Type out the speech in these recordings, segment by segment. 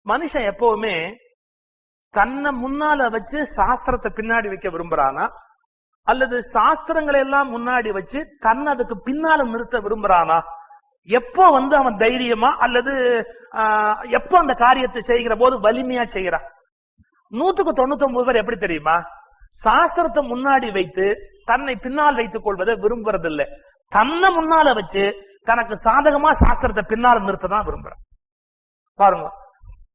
மனுஷன் எப்பவுமே தன்னை முன்னால வச்சு சாஸ்திரத்தை பின்னாடி வைக்க விரும்புறானா, அல்லது சாஸ்திரங்களை எல்லாம் முன்னாடி வச்சு தன்னை அதுக்கு பின்னால நிறுத்த விரும்புறானா? எப்போ அவன் தைரியமா அல்லது எப்போ அந்த காரியத்தை செய்கிற போது வலிமையா செய்யறான்? 199 பேர் எப்படி தெரியுமா? சாஸ்திரத்தை முன்னாடி வைத்து தன்னை பின்னால் வைத்துக் கொள்வதை விரும்புறதில்லை. தன்னை முன்னால வச்சு தனக்கு சாதகமா சாஸ்திரத்தை பின்னால் நிறுத்ததான் விரும்புறான். பாருங்க,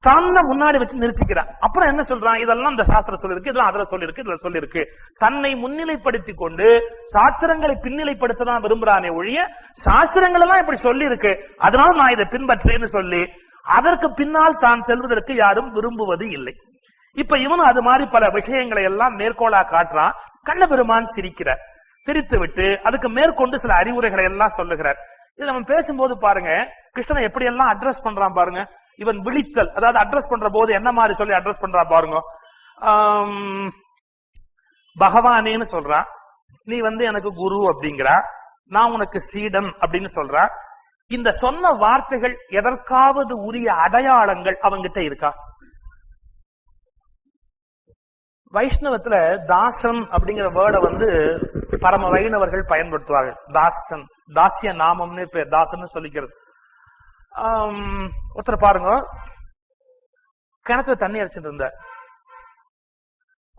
தன்னை முன்னாடி வச்சு நிறுத்திக்கிறான். அப்புறம் என்ன சொல்றான்? இதெல்லாம் இந்த சாஸ்திரம் சொல்லிருக்கு, இதெல்லாம் அதுல சொல்லிருக்கு, இதுல சொல்லிருக்கு. தன்னை முன்னிலைப்படுத்தி கொண்டு சாஸ்திரங்களை பின்னிலைப்படுத்ததான் விரும்புறானே ஒழிய, சாஸ்திரங்கள் எல்லாம் இப்படி சொல்லி இருக்கு அதனால நான் இதை பின்பற்றேன்னு சொல்லி அதற்கு பின்னால் தான் செல்வதற்கு யாரும் விரும்புவது இல்லை. இப்ப இவனும் அது மாதிரி பல விஷயங்களை எல்லாம் மேற்கோளா காட்டுறான். கண்ணபெருமான் சிரிக்கிறார். சிரித்து விட்டு அதுக்கு மேற்கொண்டு சில அறிவுரைகளை எல்லாம் சொல்லுகிறார். இது நம்ம பேசும்போது பாருங்க, கிருஷ்ணனை எப்படி எல்லாம் அட்ரஸ் பண்றான் பாருங்க. இவன் விழித்தல், அதாவது அட்ரஸ் பண்ற போது என்ன மாதிரி சொல்லி அட்ரஸ் பண்றான் பாருங்க. பகவானேன்னு சொல்றான், நீ எனக்கு குரு அப்படிங்கிறா, நான் உனக்கு சீடன் அப்படின்னு சொல்றான். இந்த சொன்ன வார்த்தைகள் எதற்காவது உரிய அடையாளங்கள் அவங்கிட்ட இருக்கா? வைஷ்ணவத்துல தாசன் அப்படிங்கிற வேர்டை பரம வைணவர்கள் பயன்படுத்துவார்கள். தாசன், தாசிய நாமம்னு பேர், தாசன் சொல்லிக்கிறது. ஒருத்தர் பாருங்க, கிணத்துல தண்ணி அரைச்சிட்டு இருந்தார்.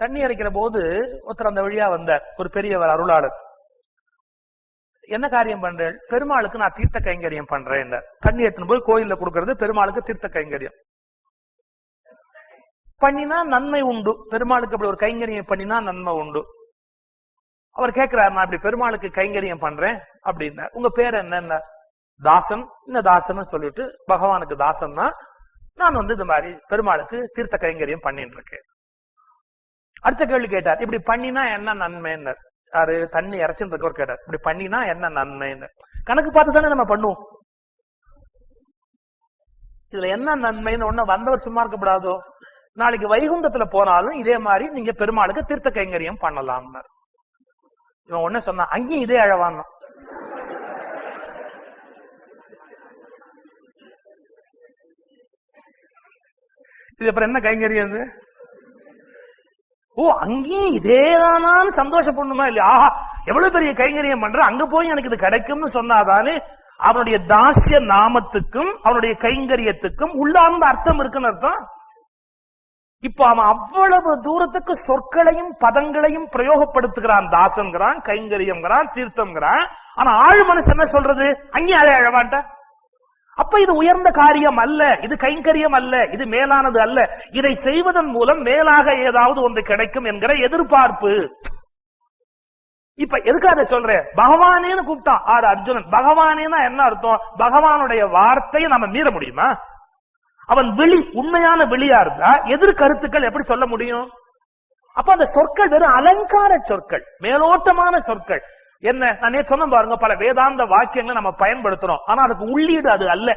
தண்ணி அரைக்கிற போது ஒருத்தர் அந்த வழியா வந்தார், ஒரு பெரியவர் அருளாளர். என்ன காரியம் பண்றேன்? பெருமாளுக்கு நான் தீர்த்த கைங்கரியம் பண்றேன். தண்ணி எடுத்துன்னு போய் கோயில்ல கொடுக்கறது பெருமாளுக்கு தீர்த்த கைங்கரியம் பண்ணினா நன்மை உண்டு. பெருமாளுக்கு அப்படி ஒரு கைங்கரியம் பண்ணினா நன்மை உண்டு. அவர் கேட்கிறார், நான் இப்படி பெருமாளுக்கு கைங்கரியம் பண்றேன் அப்படின்னா, உங்க பேர் என்ன? தாசன். இந்த தாசன் சொல்லிட்டு பகவானுக்கு தாசன்னா நான் இது மாதிரி பெருமாளுக்கு தீர்த்த கைங்கரியம் பண்ணிட்டு இருக்கேன். அடுத்த கேள்வி கேட்டார், இப்படி பண்ணினா என்ன நன்மைன்னு. யாரு? தண்ணி இறைச்சுன்னு இருக்கவர் கேட்டார், இப்படி பண்ணினா என்ன நன்மைன்னு. கணக்கு பார்த்து தானே நம்ம பண்ணுவோம். இதுல என்ன நன்மைன்னு ஒண்ணு வந்தவர் சும்மா இருக்கப்படாதோ. நாளைக்கு வைகுந்தத்துல போனாலும் இதே மாதிரி நீங்க பெருமாளுக்கு தீர்த்த கைங்கரியம் பண்ணலாம். இவன் ஒண்ணு சொன்னா, அங்கேயும் இதே அழவான். இது அப்புறம் என்ன கைங்கரியம்? ஓ, அங்கேயும் இதேதானான்னு சந்தோஷப்படணுமா இல்லையா? ஆஹா, எவ்வளவு பெரிய கைங்கரியம் பண்ற, அங்க போய் எனக்கு இது கிடைக்கும்னு சொன்னாதானே அவனுடைய தாசிய நாமத்துக்கும் அவனுடைய கைங்கரியத்துக்கும் உள்ளார்ந்த அர்த்தம் இருக்குன்னு அர்த்தம். இப்ப அவன் அவ்வளவு தூரத்துக்கு சொற்களையும் பதங்களையும் பிரயோகப்படுத்துகிறான். தாசன்கிறான், கைங்கரியம்ங்கிறான், தீர்த்தம்ங்கிறான். ஆனா ஆழ் மனசு என்ன சொல்றது? அங்கே அழ அழவான்ட்ட. அப்ப இது உயர்ந்த காரியம் அல்ல, இது கைங்கரியம் அல்ல, இது மேலானது அல்ல. இதை செய்வதன் மூலம் மேலாக ஏதாவது ஒன்று கிடைக்கும் என்கிற எதிர்பார்ப்பு. இப்ப எதுக்கு அதை சொல்றேன்? பகவானேன்னு கூப்பிட்டான் ஆறு அர்ஜுனன். பகவானேன்னா என்ன அர்த்தம்? பகவானுடைய வார்த்தையை நம்ம மீற முடியுமா? அவன் விழி உண்மையான விழியா இருந்தா எதிர் கருத்துக்கள் எப்படி சொல்ல முடியும்? அப்ப அந்த சொற்கள் வெறும் அலங்கார சொற்கள், மேலோட்டமான சொற்கள். என்ன நான் சொன்ன பாருங்க, பல வேதாந்த வாக்கியங்களை நம்ம பயன்படுத்துறோம், ஆனா அதுக்கு உள்ளீடு அது அல்ல.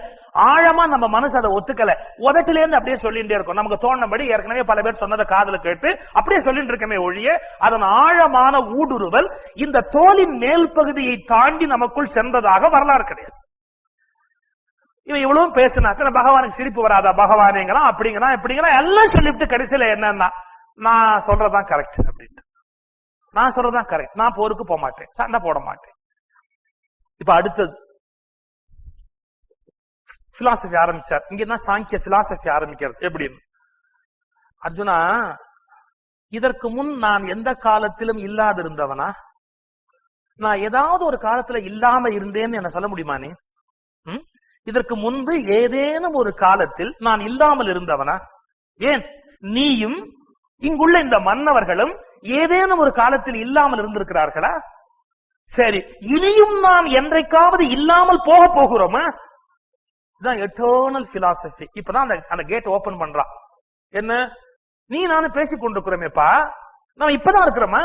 ஆழமா நம்ம மனசு அதை ஒத்துக்கல, உதட்டில இருந்து அப்படியே சொல்லிட்டே இருக்கும். நமக்கு தோணும்படி ஏற்கனவே பல பேர் சொன்னதை காதுல கேட்டு அப்படியே சொல்லிட்டு இருக்கமே ஒழிய, அதன் ஆழமான ஊடுருவல் இந்த தோலின் மேல் பகுதியை தாண்டி நமக்குள் சென்றதாக வரலாறு கிடையாது. இவன் இவ்வளவு பேசினாக்க பகவானுக்கு சிரிப்பு வராதா? பகவானேங்கிறான், அப்படிங்கிறான், இப்படிங்கிறான், எல்லாம் சொல்லிவிட்டு கடைசியில என்னன்னா, நான் சொல்றதான் கரெக்ட் அப்படின்ட்டு. நான் சொல்றதான் கரெக்ட், நான் போருக்கு போக மாட்டேன், சண்டை போட மாட்டேன். இப்ப அடுத்தது பிலாசபி ஆரம்பிச்சார். இங்கன்னா சாங்கிய பிலாசபி ஆரம்பிக்கிறது. எப்படின்னு, அர்ஜுனா, இதற்கு முன் நான் எந்த காலத்திலும் இல்லாது இருந்தவனா? நான் ஏதாவது ஒரு காலத்துல இல்லாம இருந்தேன்னு என்ன சொல்ல முடியுமா நீ? இதற்கு முன்பு ஏதேனும் ஒரு காலத்தில் நான் இல்லாமல் இருந்தவனா? ஏன், நீயும் இங்குள்ள இந்த மன்னவர்களும் ஏதேனும் ஒரு காலத்தில் இல்லாமல் இருந்திருக்கிறார்களா? சரி, இனியும் நாம் என்றைக்காவது இல்லாமல் போக போகிறோமா? இதுதான் எட்டர்னல் பிலாசபி. இப்பதான் அந்த கேட் ஓபன் பண்றான். என்ன, நீ நானும் பேசிக் கொண்டிருக்கிறோமேப்பா, நம்ம இப்பதான் இருக்கிறோமா?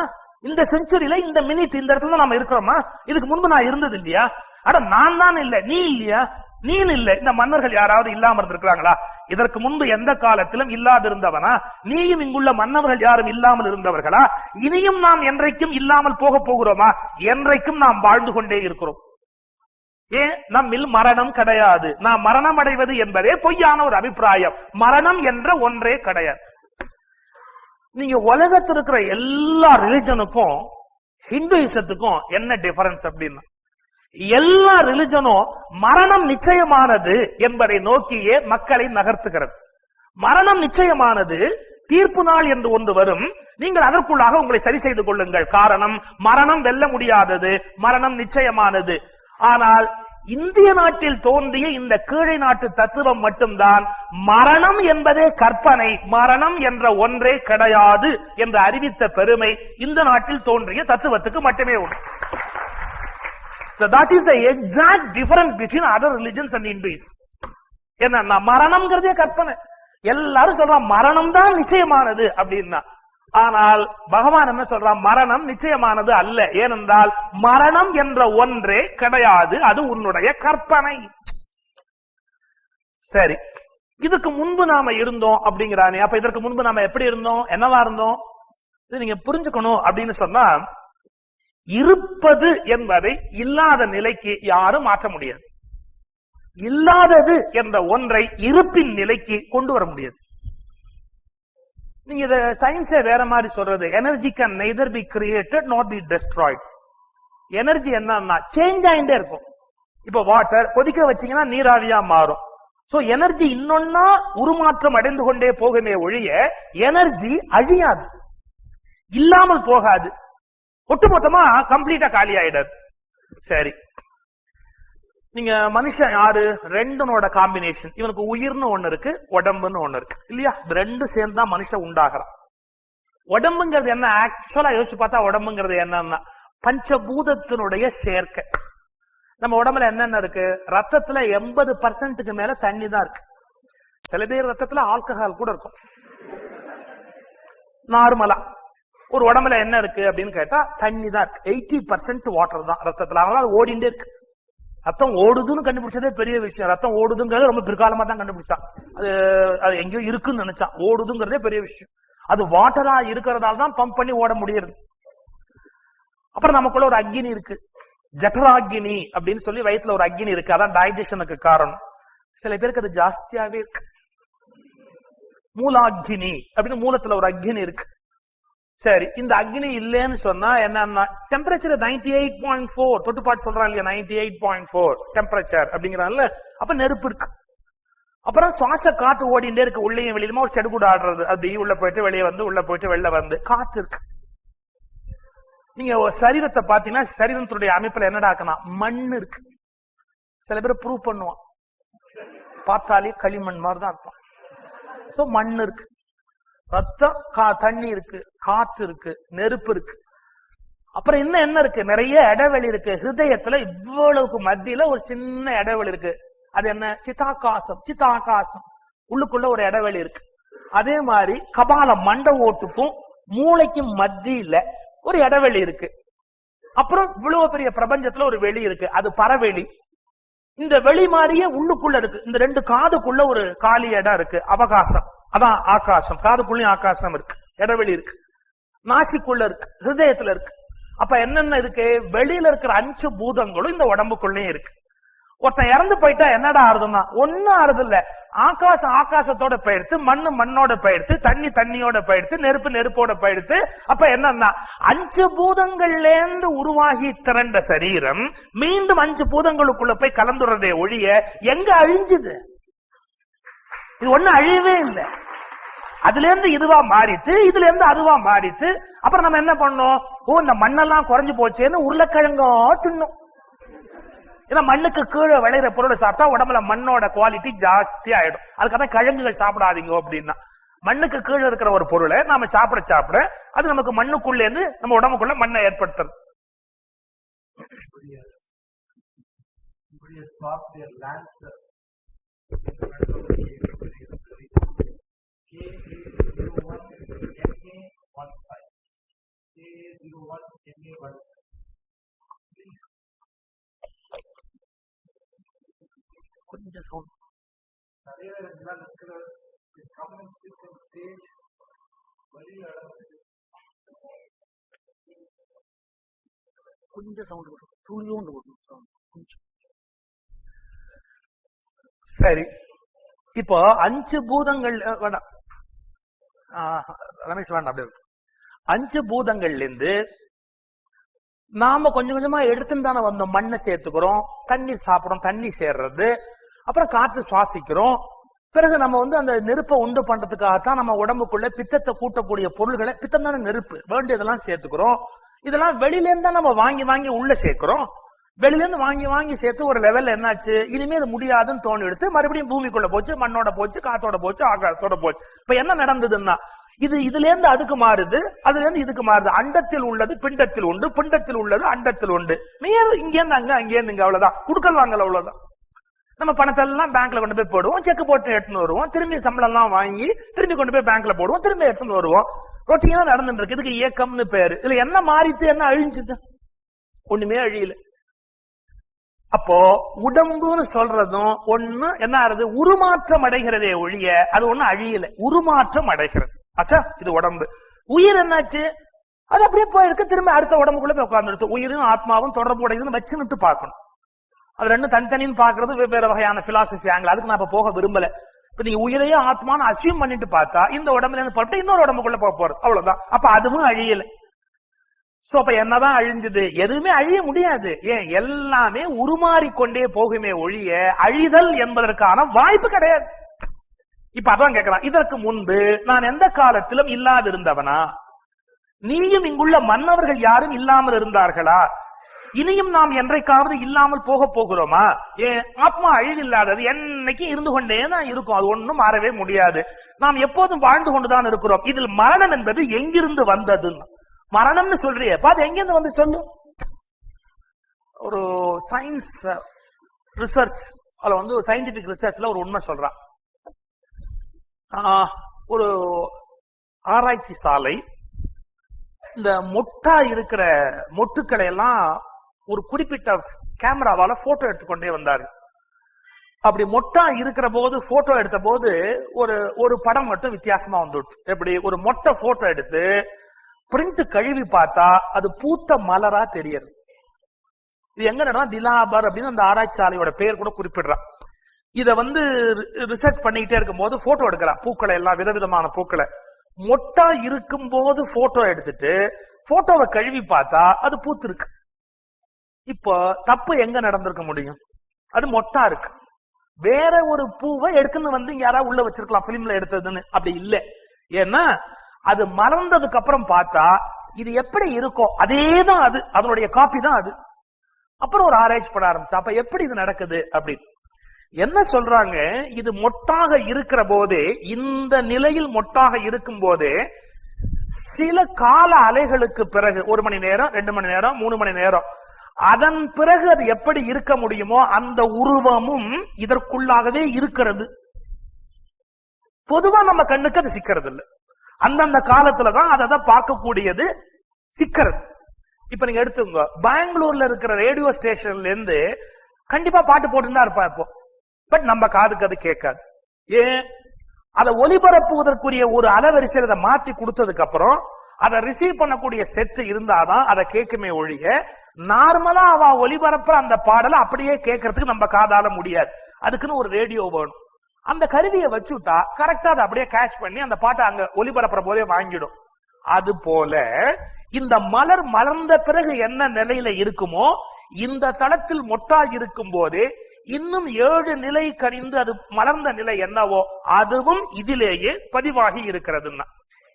இந்த செஞ்சுரியில இந்த மினிட் இந்த இடத்துல நாம இருக்கிறோமா? இதுக்கு முன்பு நான் இருந்தது இல்லையா? அட நான் தான் இல்ல, நீ இல்லையா? நீ இல்ல, இந்த மன்னர்கள் யாராவது இல்லாம இருந்திருக்கிறாங்களா? இதற்கு முன்பு எந்த காலத்திலும் இல்லாதிருந்தவனா? நீயும் இங்குள்ள மன்னவர்கள் யாரும் இல்லாமல் இருந்தவர்களா? இனியும் நாம் என்றைக்கும் இல்லாமல் போக போகிறோமா? என்றைக்கும் நாம் வாழ்ந்து கொண்டே இருக்கிறோம். ஏன் நம்மில் மரணம் கிடையாது. நாம் மரணம் அடைவது என்பதே பொய்யான ஒரு அபிப்பிராயம். மரணம் என்ற ஒன்றே கிடையாது. நீங்க உலகத்தில் இருக்கிற எல்லா ரிலிஜனுக்கும் ஹிந்துயிசத்துக்கும் என்ன டிஃபரன்ஸ் அப்படின்னா, எல்லா ரிலிஜனும் மரணம் நிச்சயமானது என்பதை நோக்கியே மக்களை நகர்த்துகிறது. மரணம் நிச்சயமானது, தீர்ப்பு நாள் என்று ஒன்று வரும், நீங்கள் அதற்குள்ளாக உங்களை சரி செய்து கொள்ளுங்கள். காரணம், மரணம் வெல்ல முடியாதது, மரணம் நிச்சயமானது. ஆனால் இந்திய நாட்டில் தோன்றிய இந்த கீழை நாட்டு தத்துவம் மட்டும்தான் மரணம் என்பதே கற்பனை, மரணம் என்ற ஒன்றே கிடையாது என்று அறிவித்த பெருமை இந்த நாட்டில் தோன்றிய தத்துவத்துக்கு மட்டுமே உண்டு. So that is the exact difference between other religions and Hinduism. என்ன மரணம்ங்கிறதே கற்பனை. எல்லாரும் சொல்றான் மரணம் தான் நிச்சயமானது அப்படின்னா. ஆனால் பகவான் என்ன சொல்றான், மரணம் நிச்சயமானது அல்ல. ஏனென்றால் மரணம் என்ற ஒன்றே கிடையாது, அது உன்னுடைய கற்பனை. சரி, இதுக்கு முன்பு நாம இருந்தோம் அப்படிங்கிறானே. அப்ப இதற்கு முன்பு நாம எப்படி இருந்தோம், என்னவா இருந்தோம், இது நீங்க புரிஞ்சுக்கணும் அப்படின்னு சொன்னா, இருப்பது என்பதை இல்லாத நிலைக்கு யாரும் மாற்ற முடியாது. இல்லாதது என்ற ஒன்றை இருப்பின் நிலைக்கு கொண்டு வர முடியாது. நீங்க இத சயின்ஸே வேற மாதிரி சொல்றது, energy can neither be created not be Detroit. Energy என்னன்னா சேஞ்ச் ஆயிட்டே இருக்கும். இப்ப வாட்டர் கொதிக்க வச்சீங்கன்னா நீராவியா மாறும். சோ எனர்ஜி இன்னொன்னா உருமாற்றம் அடைந்து கொண்டே போகுமே ஒழிய எனர்ஜி அழியாது, இல்லாமல் போகாது, ஒட்டுமொத்தமா கம்ப்ளீட்டா காலி ஆயிடாது. சரி, நீங்க மனுஷன் யாரு, ரெண்டுனோட காம்பினேஷன். இவனுக்கு உயிர்னு ஒண்ணு இருக்கு, உடம்புன்னு ஒண்ணு இருக்கு இல்லையா? ரெண்டு சேர்ந்து தான் மனுஷன் உண்டாகிறான். உடம்புங்கிறது என்ன, ஆக்சுவலா யோசிச்சு பார்த்தா உடம்புங்கிறது என்னன்னா பஞ்சபூதத்தினுடைய சேர்க்கை. நம்ம உடம்புல என்னென்ன இருக்கு, ரத்தத்துல 80% மேல தண்ணி தான் இருக்கு. சில பேர் ரத்தத்துல ஆல்கஹால் கூட இருக்கும். நார்மலா ஒரு உடம்புல என்ன இருக்கு அப்படின்னு கேட்டா தண்ணி தான் இருக்கு. 80% வாட்டர் தான் ரத்தத்துல. அதனால அது ஓடிண்டே இருக்கு. ரத்தம் ஓடுதுன்னு கண்டுபிடிச்சதே பெரிய விஷயம். ரத்தம் ஓடுதுங்கிறது ரொம்ப பிற்காலமா தான் கண்டுபிடிச்சான். அது எங்கேயோ இருக்குன்னு நினைச்சான். ஓடுதுங்கிறதே பெரிய விஷயம். அது வாட்டரா இருக்கிறதால தான் பம்ப் பண்ணி ஓட முடியுது. அப்புறம் நமக்குள்ள ஒரு அக்னி இருக்கு, ஜఠராக்னி அப்படின்னு சொல்லி வயிற்றுல ஒரு அக்னி இருக்கு. அதான் டைஜஷனுக்கு காரணம். சில பேருக்கு அது ஜாஸ்தியாவே இருக்கு. மூலாக்னி அப்படின்னு மூலத்துல ஒரு அக்னி இருக்கு. சரி, இந்த அக்னி இல்லைன்னு சொன்னா என்னன்னா டெம்பரேச்சர் 98.4 தொட்டு பாட்டு சொல்றான் இல்லையா, 98.4 டெம்பரேச்சர் அப்படிங்கிறான்ல. அப்ப நெருப்பு இருக்கு. அப்புறம் சுவாச காத்து ஓடிண்டே இருக்கு, உள்ளேயும் வெளியுமா ஒரு செடுகுடு ஆடுறது. அப்படி உள்ள போயிட்டு வெளியே வந்து, உள்ள போயிட்டு வெளில வந்து காத்து இருக்கு. நீங்க சரீரத்தை பாத்தீங்கன்னா சரீரத்துடைய அமைப்புல என்னடாக்குனா மண் இருக்கு. சில பேர் ப்ரூவ் பண்ணுவான், பார்த்தாலே களிமண் மாதிரி தான் இருப்பான். சோ மண் இருக்கு, ரத்தம், தண்ணி இருக்கு, காத்து இருக்கு, நெருப்பு இருக்கு. அப்புறம் என்ன இருக்கு, நிறைய இடைவெளி இருக்கு. ஹிருதயத்துல இவ்வளவுக்கு மத்தியில ஒரு சின்ன இடைவெளி இருக்கு. அது என்ன, சிதாகாசம். சிதாகாசம் உள்ளுக்குள்ள ஒரு இடைவெளி இருக்கு. அதே மாதிரி கபால மண்ட ஓட்டுக்கும் மூளைக்கும் மத்தியில ஒரு இடைவெளி இருக்கு. அப்புறம் இவ்வளவு பெரிய பிரபஞ்சத்துல ஒரு வெளி இருக்கு, அது பரவெளி. இந்த வெளி மாதிரியே உள்ளுக்குள்ள இருக்கு. இந்த ரெண்டு காதுக்குள்ள ஒரு காலி இடம் இருக்கு, அவகாசம். அதான் ஆகாசம். காதுக்குள்ளயும் ஆகாசம் இருக்கு, இடைவெளி இருக்கு. நாசிக்குள்ள இருக்கு, ஹிருதயத்துல இருக்கு. அப்ப என்னென்ன இருக்கு, வெளியில இருக்கிற 5 பூதங்களும் இந்த உடம்புக்குள்ளயும் இருக்கு. ஒருத்தன் இறந்து போயிட்டா என்னடா ஆறுதுன்னா ஒன்னும் ஆறுது இல்ல. ஆகாசம் ஆகாசத்தோட போயிடுத்து, மண்ணு மண்ணோட போயிடுத்து, தண்ணி தண்ணியோட போயிடுத்து, நெருப்பு நெருப்போட போயிடுத்து. அப்ப என்னன்னா 5 பூதங்கள்ல இருந்து உருவாகி திரண்ட சரீரம் மீண்டும் 5 பூதங்களுக்குள்ள போய் கலந்துறதே ஒழிய எங்க அழிஞ்சுது? இது ஒண்ணு அழியவே இல்லை. அதுல இருந்து இதுவா மாறித்து, இதுல இருந்து அதுவா மாறித்து. அப்புறம் நம்ம என்ன பண்ணோம், இந்த மண்ணெல்லாம் குறைஞ்சு போச்சேன்னு உருளைக்கிழங்கோ தின்னும். ஏன்னா மண்ணுக்கு கீழே விளையிற பொருளை சாப்பிட்டா உடம்புல மண்ணோட குவாலிட்டி ஜாஸ்தி ஆயிடும். அதுக்காக கிழங்குகள் சாப்பிடாதீங்க அப்படின்னா. மண்ணுக்கு கீழே இருக்கிற ஒரு பொருளை நாம சாப்பிட அது நமக்கு மண்ணுக்குள்ள இருந்து நம்ம உடம்புக்குள்ள மண்ணை ஏற்படுத்துறது. கொஞ்சம் சவுண்ட் கொஞ்சம் சவுண்ட் வரும், துளியோண்டு வரும் கொஞ்சம். சரி, இப்போ 5 பூதங்கள் வேண்டாம், ரமேஷ் வேண்டாம், அப்படி 5 பூதங்கள்ல இருந்து நாம கொஞ்சம் கொஞ்சமா எடுத்துன்னு தானே வந்தோம். மண்ணை சேர்த்துக்கிறோம், தண்ணீர் சாப்பிடுறோம், தண்ணி சேர்றது, அப்புறம் காற்று சுவாசிக்கிறோம். பிறகு நம்ம அந்த நெருப்பை உண்டு பண்றதுக்காகத்தான் நம்ம உடம்புக்குள்ள பித்தத்தை கூட்டக்கூடிய பொருள்களை, பித்தம் தானே நெருப்பு, வேண்டியதெல்லாம் சேர்த்துக்கிறோம். இதெல்லாம் வெளியில இருந்து தான் நம்ம வாங்கி வாங்கி உள்ள சேர்க்கிறோம். வெளியில இருந்து வாங்கி வாங்கி சேர்த்து ஒரு லெவல்ல என்னாச்சு, இனிமே இது முடியாதுன்னு தோணி எடுத்து மறுபடியும் பூமிக்குள்ள போச்சு, மண்ணோட போச்சு, காத்தோட போச்சு, ஆகாசத்தோட போச்சு. இப்ப என்ன நடந்ததுன்னா, இதுல இருந்து அதுக்கு மாறுது, அதுல இருந்து இதுக்கு மாறுது. அண்டத்தில் உள்ளது பிண்டத்தில் உண்டு, பிண்டத்தில் உள்ளது அண்டத்தில் உண்டு. இங்க இருந்து அங்க, அங்கே இருந்து இங்க, அவ்வளவுதான். குடுக்கல் வாங்கல, அவ்வளவுதான். நம்ம பணத்தை எல்லாம் பேங்க்ல கொண்டு போய் போடுவோம், செக் போட்டு எடுத்துன்னு வருவோம், திரும்பி சம்பளம் எல்லாம் வாங்கி திரும்பி கொண்டு போய் பேங்க்ல போடுவோம், திரும்பி எடுத்துன்னு வருவோம். ரொட்டீனா நடந்துட்டு இருக்கு. இதுக்கு இயக்கம்னு பேரு. இதுல என்ன மாறித்து, என்ன அழிஞ்சுது? ஒண்ணுமே அழியல. அப்போ உடம்புன்னு சொல்றதும் ஒண்ணு என்ன ஆறுது, உருமாற்றம் அடைகிறதே ஒழிய அது ஒண்ணு அழியல, உருமாற்றம் அடைகிறது. ஆச்சா, இது உடம்பு. உயிர் என்னாச்சு, அது அப்படியே போயிருக்கு, திரும்ப அடுத்த உடம்புக்குள்ள போய் உட்கார்ந்து. உயிரும் ஆத்மாவும் தொடர்பு உடையதுன்னு வச்சுன்னுட்டு பார்க்கணும். அது ரெண்டும் தனித்தனின்னு பாக்குறது வெவ்வேறு வகையான பிலாசபி ஆங்கிள். அதுக்கு நான் இப்ப போக விரும்பல. இப்ப நீங்க உயிரையும் ஆத்மான்னு அசியூம் பண்ணிட்டு பார்த்தா இந்த உடம்புல இருந்து பட்டு இன்னொரு உடம்புக்குள்ள போக போறது, அவ்வளவுதான். அப்ப அதுவும் அழியல. சோ அப்ப என்னதான் அழிஞ்சது? எதுவுமே அழிய முடியாது. ஏன், எல்லாமே உருமாறிக்கொண்டே போகுமே ஒழிய அழிதல் என்பதற்கான வாய்ப்பு கிடையாது. இப்ப அதான் கேட்கிறான், இதற்கு முன்பு நான் எந்த காலத்திலும் இல்லாதிருந்தவனா? நீயும் இங்குள்ள மன்னவர்கள் யாரும் இல்லாமல் இருந்தார்களா? இனியும் நாம் என்றைக்காவது இல்லாமல் போக போகிறோமா? ஏன், ஆத்மா அழிவில்லாதது, என்னைக்கு இருந்து கொண்டே தான் இருக்கும். அது ஒண்ணும் மாறவே முடியாது. நாம் எப்போதும் வாழ்ந்து கொண்டுதான் இருக்கிறோம். இதில் மரணம் என்பது எங்கிருந்து வந்ததுன்னு, மரணம்னு சொல்றியே, அது எங்கிருந்து வந்து சொல்லு. ஒரு சயின்ஸ் ரிசர்ச், அதுல சயின்டிபிக் ரிசர்ச்ல ஒரு உண்மை சொல்றான். ஒரு ஆராய்ச்சி சாலை இந்த மொட்டா இருக்கிற மொட்டுக்களை எல்லாம் ஒரு குறிப்பிட்ட கேமராவால போட்டோ எடுத்துக்கொண்டே வந்தாரு. அப்படி மொட்டா இருக்கிற போது போட்டோ எடுத்த போது ஒரு படம் மட்டும் வித்தியாசமா வந்துடுச்சு. எப்படி, ஒரு மொட்டை போட்டோ எடுத்து பிரிண்ட் கழுவி பார்த்தா அது பூத்த மலரா தெரியுது. இது எங்க நடந்தா, திலாபர் அப்படின்னு அந்த ஆராய்ச்சி சாலையோட பேர் கூட குறிப்பிடுறான். இத ரிசர்ச் பண்ணிக்கிட்டே இருக்கும் போது போட்டோ எடுக்கிறான், பூக்களை எல்லாம், விதவிதமான பூக்களை. மொட்டா இருக்கும் போது போட்டோ எடுத்துட்டு போட்டோவை கழுவி பார்த்தா அது பூத்து இருக்கு. இப்போ தப்பு எங்க நடந்திருக்க முடியும்? அது மொட்டா இருக்கு. வேற ஒரு பூவை எடுத்துன்னு யாராவது உள்ள வச்சிருக்கலாம், பிலிம்ல எடுத்ததுன்னு. அப்படி இல்லை. ஏன்னா அது மலர்ந்ததுக்கு அப்புறம் பார்த்தா இது எப்படி இருக்கோ அதேதான், அது அதனுடைய காப்பி தான் அது. அப்புறம் ஒரு ஆராய்ச்சி பண்ண ஆரம்பிச்சா, அப்ப எப்படி இது நடக்குது அப்படின்னு என்ன சொல்றாங்க, இது மொட்டாக இருக்கிற போதே, இந்த நிலையில் மொட்டாக இருக்கும் போதே சில கால அலைகளுக்கு பிறகு, 1 மணி நேரம், 2 மணி நேரம், 3 மணி நேரம், அதன் பிறகு அது எப்படி இருக்க முடியுமோ அந்த உருவமும் இதற்குள்ளாகவே இருக்கிறது. பொதுவா நம்ம கண்ணுக்கு அது சிக்கிறது இல்லை. அந்தந்த காலத்துலதான் அதை பார்க்கக்கூடியது சிக்கிறது. இப்ப நீங்க எடுத்துங்க, பெங்களூர்ல இருக்கிற ரேடியோ ஸ்டேஷன்ல இருந்து கண்டிப்பா பாட்டு போட்டுதான் இருப்பா இப்போ. பட் நம்ம காதுக்கு அது கேட்காது. ஏன், அதை ஒலிபரப்புவதற்குரிய ஒரு அலைவரிசையில் அதை மாத்தி கொடுத்ததுக்கு அப்புறம் அதை ரிசீவ் பண்ணக்கூடிய செட் இருந்தாதான் அதை கேட்குமே ஒழிய, நார்மலா அவ ஒலிபரப்புற அந்த பாடலை அப்படியே கேட்கறதுக்கு நம்ம காதால முடியாது. அதுக்குன்னு ஒரு ரேடியோ வேணும். அந்த கருவியை வச்சுட்டா கரெக்டா அதை அப்படியே கேட்ச் பண்ணி அந்த பாட்டை அங்க ஒலிபரப்புற போதே வாங்கிடும். அது போல இந்த மலர் மலர்ந்த பிறகு என்ன நிலையில இருக்குமோ, இந்த தளத்தில் மொட்டா இருக்கும் போதே இன்னும் 7 நிலை கணிந்து அது மலர்ந்த நிலை என்னவோ அதுவும் இதிலேயே பதிவாகி இருக்கிறதுன்னா,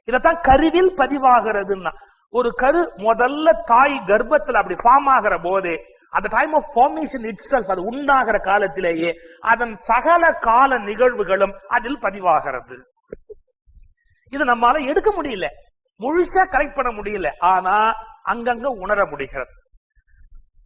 இதத்தான் கருவில் பதிவாகிறதுன்னா. ஒரு கரு முதல்ல தாய் கர்ப்பத்தில் அப்படி ஃபார்ம் ஆகிற போதே, அந்த டைம் ஆஃப் ஃபார்மேஷன் இட்செல்ஃப், அது உண்டாகிற காலத்திலேயே அதன் சகல கால நிகழ்வுகளும் அதில் பதிவாகிறது. இது நம்மால எடுக்க முடியல, முழுசா கரெக்ட் பண்ண முடியல, ஆனா அங்கங்க உணர முடிகிறது.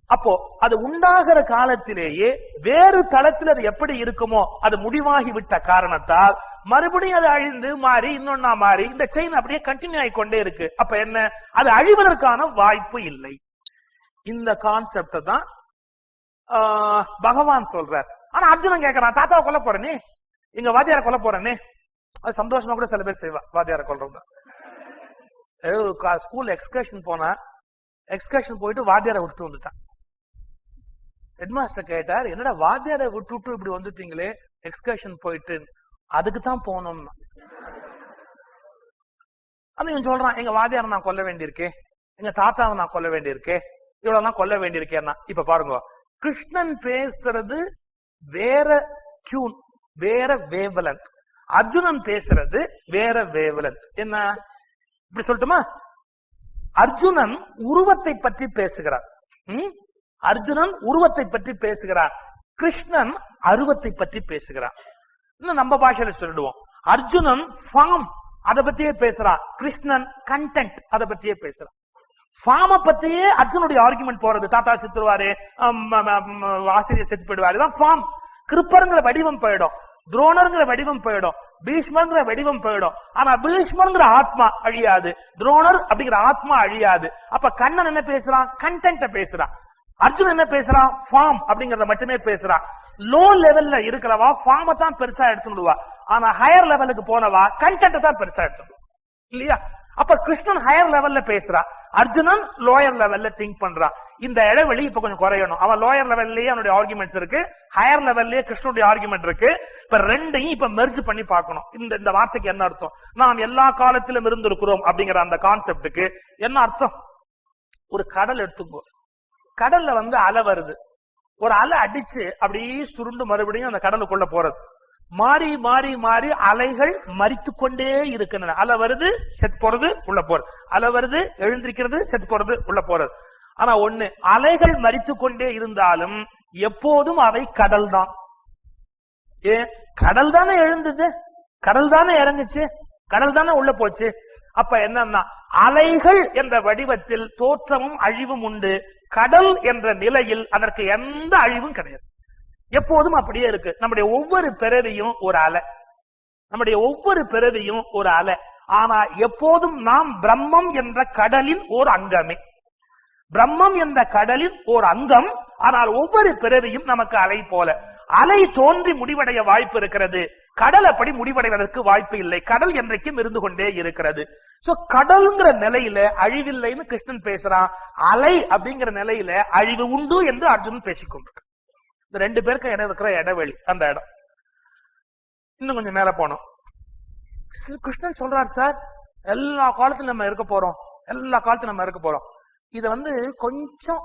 அப்போ அது உண்டாகிற காலத்திலேயே வேறு தளத்தில் அது எப்படி இருக்குமோ அது முடிவாகி விட்ட காரணத்தால் மறுபடியும் அது அழிந்து மாறி இன்னொன்னா மாறி இந்த செயின் அப்படியே கண்டினியூ ஆகிக்கொண்டே இருக்கு. அப்ப என்ன, அது அழிவதற்கான வாய்ப்பு இல்லை. இந்த கான்செப்ட் தான் பகவான் சொல்றார். ஆனா அர்ஜுனன் கேட்கறான், தாத்தாவை கொல்ல போறேனே, எங்க வாத்தியார கொல்ல போறேனே. அது சந்தோஷமா கூட சில பேர் செய்வா, வாத்தியார கொல்றது. ஸ்கூல் எக்ஸ்கர்ஷன் போனா, எக்ஸ்கர்ஷன் போயிட்டு வாத்தியார விட்டு வந்துட்டான். ஹெட்மாஸ்டர் கேட்டார், என்னடா வாத்தியார விட்டு இப்படி வந்துட்டீங்களே, எக்ஸ்கர்ஷன் போயிட்டு அதுக்குதான் போனோம். அது இவன் சொல்றான், எங்க வாதியாரை நான் கொல்ல வேண்டியிருக்கே, எங்க தாத்தாவை நான் கொல்ல வேண்டியிருக்கே, இவ்வளவு கொல்ல வேண்டியிருக்கேன்னா. இப்ப பாருங்க, கிருஷ்ணன் பேசுறது வேற டியூன், வேற வேவ்லென்த். அர்ஜுனன் பேசுறது வேற வேவ்லென்த். என்ன இப்படி சொல்லட்டுமா? அர்ஜுனன் உருவத்தை பற்றி பேசுகிறார். அர்ஜுனன் உருவத்தை பற்றி பேசுகிறார். கிருஷ்ணன் அருவத்தை பற்றி பேசுகிறார். இன்னும் நம்ம பாஷையில சொல்லிடுவோம், அர்ஜுனன் ஃபார்ம் அதை பத்தியே பேசுறான், கிருஷ்ணன் கண்டென்ட் அதை பத்தியே பேசுறான். ஃபார்ம பத்தியே அர்ஜுனுடைய ஆர்குமெண்ட் போறது, தாத்தா செத்துருவாரு, ஆசிரியர் செத்து போயிடுவாரு, தான் ஃபார்ம். கிருப்பருங்கிற வடிவம் போயிடும், துரோணருங்கிற வடிவம் போயிடும், பீஷ்மருங்கிற வடிவம் போயிடும். ஆனா பீஷ்மருங்கிற ஆத்மா அழியாது, துரோணர் அப்படிங்கிற ஆத்மா அழியாது. அப்ப கண்ணன் என்ன பேசுறான்? கண்டென்ட்ட பேசுறான். அர்ஜுன் என்ன பேசுறான்? ஃபார்ம் அப்படிங்கறத மட்டுமே பேசுறான். லோ லெவல்ல இருக்கிறவா ஃபார்ம தான் பெருசா எடுத்துடுவா, ஆனா ஹையர் லெவலுக்கு போனவா கண்டென்ட் தான் பெருசா எடுத்துடுவா, இல்லையா? அப்ப கிருஷ்ணன் ஹையர் லெவல்ல பேசுறா, அர்ஜுனன் லோயர் லெவல்ல திங்க் பண்றான். இந்த இடைவெளி இப்ப கொஞ்சம் குறையணும். அவன் லோயர் லெவல்லயே அவனுடைய ஆர்குமெண்ட்ஸ் இருக்கு, ஹையர் லெவல்லயே கிருஷ்ணனுடைய ஆர்குமெண்ட் இருக்கு. இப்ப ரெண்டையும் இப்ப மெர்ஜ் பண்ணி பார்க்கணும். இந்த வார்த்தைக்கு என்ன அர்த்தம்? நாம் எல்லா காலத்திலும் இருந்திருக்கிறோம் அப்படிங்கிற அந்த கான்செப்டுக்கு என்ன அர்த்தம்? ஒரு கடல் எடுத்துக்கோ, கடல்ல அலை வருது, ஒரு அலை அடிச்சு அப்படியே சுருண்டு மறுபடியும் அந்த கடலுக்குள்ள போறது, மாறி மாறி மாறி அலைகள் மறித்து கொண்டே இருக்கின்றன. அலை வருது, செத்து போறது, உள்ள போறது, அலை வருது, எழுந்திருக்கிறது, செத்து போறது, உள்ள போறது. ஆனா ஒண்ணு, அலைகள் மறித்து கொண்டே இருந்தாலும் எப்போதும் அவை கடல் தான். ஏன்? கடல் தானே எழுந்தது, கடல் தானே இறங்குச்சு, கடல் தானே உள்ள போச்சு. அப்ப என்னன்னா, அலைகள் என்ற வடிவத்தில் தோற்றமும் அழிவும் உண்டு, கடல் என்ற நிலையில் அதற்கு எந்த அழிவும் கிடையாது, எப்போதும் அப்படியே இருக்கு. நம்முடைய ஒவ்வொரு பிறவியும் ஒரு அலை, நம்முடைய ஒவ்வொரு பிறவியும் ஒரு அலை. ஆனா எப்போதும் நாம் பிரம்மம் என்ற கடலின் ஓர் அங்கமே, பிரம்மம் என்ற கடலின் ஓர் அங்கம். ஆனால் ஒவ்வொரு பிறவியும் நமக்கு அலை போல. அலை தோன்றி முடிவடைய வாய்ப்பு இருக்கிறது, கடல் அப்படி முடிவடைவதற்கு வாய்ப்பு இல்லை. கடல் என்றைக்கும் இருந்து கொண்டே இருக்கிறது. சோ கடல்ங்கிற நிலையில அழிவில்லைன்னு கிருஷ்ணன் பேசுறான், அலை அப்படிங்கிற நிலையில அழிவு உண்டு என்று அர்ஜுனன் பேசிக்கொண்டிருக்க. இந்த ரெண்டு பேருக்கு இடம் இருக்கிற இடைவெளி, அந்த இடம். இன்னும் கொஞ்சம் மேல போனோம். கிருஷ்ணன் சொல்றார், சார் எல்லா காலத்திலும் நம்ம இருக்க போறோம், எல்லா காலத்திலும் நம்ம இருக்க போறோம். இத கொஞ்சம்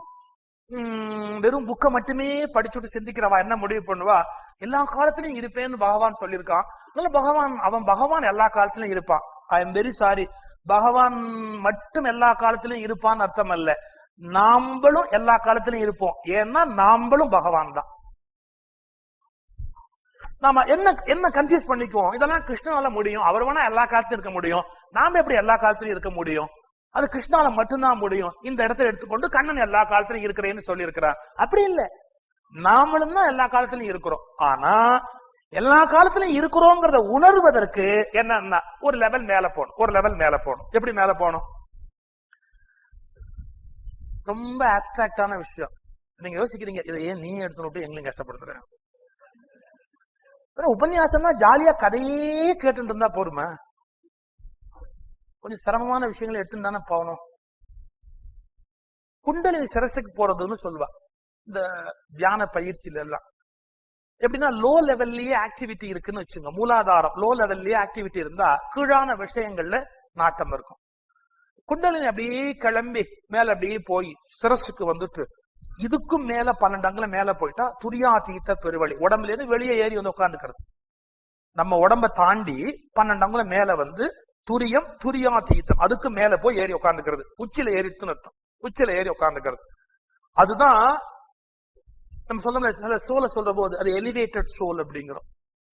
வெறும் புக்கை மட்டுமே படிச்சுட்டு சிந்திக்கிறவா என்ன முடிவு பண்ணுவா? எல்லா காலத்திலும் இருப்பேன்னு பகவான் சொல்லியிருக்கான். பகவான் எல்லா காலத்திலும் இருப்பான். ஐ எம் வெரி சாரி, பகவான் மட்டும் எல்லா காலத்திலும் இருப்பான்னு அர்த்தம் அல்ல, நாம்பளும் எல்லா காலத்திலும் இருப்போம். ஏன்னா நாம்பளும் பகவான் தான். நாம என்ன கன்ஃபியூஸ் பண்ணிக்குவோம், இதெல்லாம் கிருஷ்ணனால முடியும், அவர் வேணா எல்லா காலத்திலும் இருக்க முடியும், நாம எப்படி எல்லா காலத்திலும் இருக்க முடியும்? அது கிருஷ்ணால மட்டும்தான் முடியும். இந்த இடத்தை எடுத்துக்கொண்டு கண்ணன் எல்லா காலத்திலும் இருக்கிறேன்னு சொல்லி இருக்கிறார். அப்படி இல்ல, நாமளும் தான் எல்லா காலத்திலும் இருக்கிறோம். ஆனா எல்லா காலத்திலும் இருக்கிறோங்கிறத உணர்வதற்கு என்னன்னா ஒரு லெவல் மேல போகணும், ஒரு லெவல் மேல போகணும். எப்படி மேல போகணும்? ரொம்ப அப்டிராக்டான விஷயம். நீங்க யோசிக்கிறீங்க, இதை ஏன் நீ எடுத்துட்டு எங்களையும் கஷ்டப்படுத்துற? உபன்யாசம் தான் ஜாலியா கதையே கேட்டு இருந்தா போருமா? கொஞ்சம் சிரமமான விஷயங்களை எடுத்து தானே போகணும். குண்டலினி சிரசுக்கு போறதுன்னு சொல்லுவா இந்த தியான பயிற்சியில எல்லாம். எப்படின்னா லோ லெவல்லயே ஆக்டிவிட்டி இருக்குன்னு வச்சுங்க, மூலாதாரம் லோ லெவல்லயே ஆக்டிவிட்டி இருந்தா கீழான விஷயங்கள்ல நாட்டம் இருக்கும். குண்டலினி அப்படியே கிளம்பி மேல அப்படியே போய் சிரசுக்கு வந்துட்டு இதுக்கும் மேல 12 அங்குலம் மேல போயிட்டா துரியாதீத்த பெருவழி, உடம்புல இருந்து வெளியே ஏறி உட்காந்துக்கிறது. நம்ம உடம்ப தாண்டி 12 அங்குலம் மேல துரியம், துரியாதீத்தம், அதுக்கு மேல போய் ஏறி உட்காந்துக்கிறது. உச்சில ஏறிட்டுன்னு அர்த்தம், உச்சில ஏறி உட்காந்துக்கிறது. அதுதான் நம்ம சொல்ல சோலை சொல்ற போது அது எலிவேட்டட் சோல் அப்படிங்கிறோம்.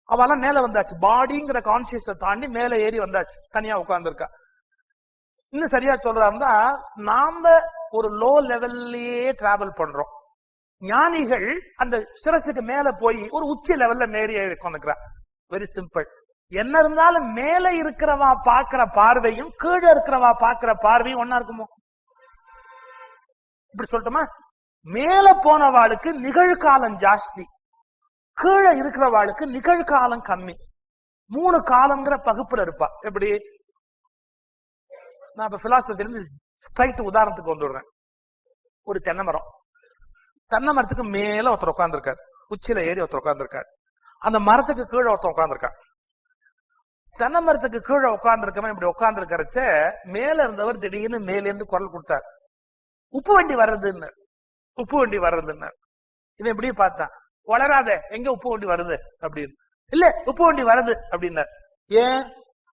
அவெல்லாம் மேல வந்தாச்சு, பாடிங்கிற கான்சியஸை தாண்டி மேல ஏறி வந்தாச்சு, தனியா உட்கார்ந்துருக்கா. இன்னும் சரியா சொல்றாருந்தா, நாம ஒரு லோ லெவல்லயே டிராவல் பண்றோம். ஞானிகள் அந்த சிரசுக்கு மேல போய் ஒரு உச்சி லெவல்ல மேறி உட்காந்துக்கிறா. Very simple. என்ன இருந்தாலும் மேல இருக்கிறவா பாக்குற பார்வையும் கீழே இருக்கிறவா பாக்குற பார்வையும் ஒன்னா இருக்குமோ? இப்படி சொல்லட்டுமா? மேல போனவாளுக்கு நிகழ்காலம் ஜாஸ்தி, கீழே இருக்கிறவாளுக்கு நிகழ்காலம் கம்மி. 3 காலம்ங்கிற பகுப்புல இருப்பா. எப்படி? நான் இப்ப பிலாசபி இருந்து ஸ்ட்ரைட் உதாரணத்துக்கு வந்துடுறேன். ஒரு தென்னை மரம், தென்னை மரத்துக்கு மேல ஒருத்தர் உட்கார்ந்துருக்காரு, உச்சில ஏறி ஒருத்தர் உட்கார்ந்துருக்காரு. அந்த மரத்துக்கு கீழே ஒருத்தன் உட்கார்ந்துருக்கான். தென்னை மரத்துக்கு கீழே உட்கார்ந்துருக்கவன் இப்படி உட்கார்ந்து இருக்கிறச்ச மேல இருந்தவர் திடீர்னு மேல இருந்து குரல் கொடுத்தார், உப்பு வண்டி வர்றதுன்னு. உப்பு வண்டி வர்றதுன்னு இவன் இப்படியே பார்த்தான். வளராத, எங்க உப்பு வண்டி வருது அப்படின்னு. இல்ல, உப்பு வண்டி வருது அப்படின்னார். ஏன்?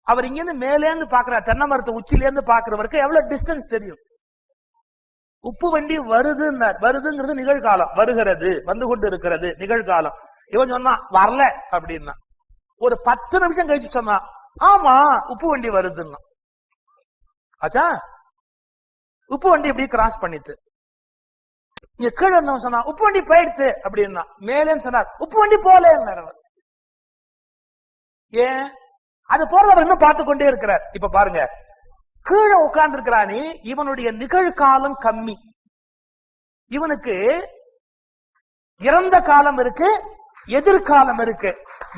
அவர் இங்க இருந்து மேலே இருந்து பாக்குறார், தென்னை மரத்து உச்சில இருந்து பாக்குறவருக்கு எவ்வளவு டிஸ்டன்ஸ் தெரியும். உப்பு வண்டி வருதுன்னார். வருதுங்கிறது நிகழ்காலம், வருகிறது, வந்து கொண்டு இருக்கிறது நிகழ்காலம். இவன் சொன்னா வரல அப்படின்னா. ஒரு 10 நிமிஷம் கழிச்சு சொன்னா, ஆமா உப்பு வண்டி வருதுன்னா. ஆச்சா, உப்பு வண்டி இப்படி கிராஸ் பண்ணிட்டு இங்க கீழே சொன்னா உப்பு வண்டி போயிடுத்து அப்படின்னா. மேலேன்னு சொன்னார், உப்பு வண்டி போல. ஏன்? அது போறத இன்னும் பார்த்து கொண்டே இருக்கிறார். இப்ப பாருங்க, கீழே உட்கார்ந்து இருக்கிறானே இவனுடைய நிகழ்காலம் கம்மி. இவனுக்கு இறந்த காலம் இருக்கு, எதிர்காலம் இருக்கு.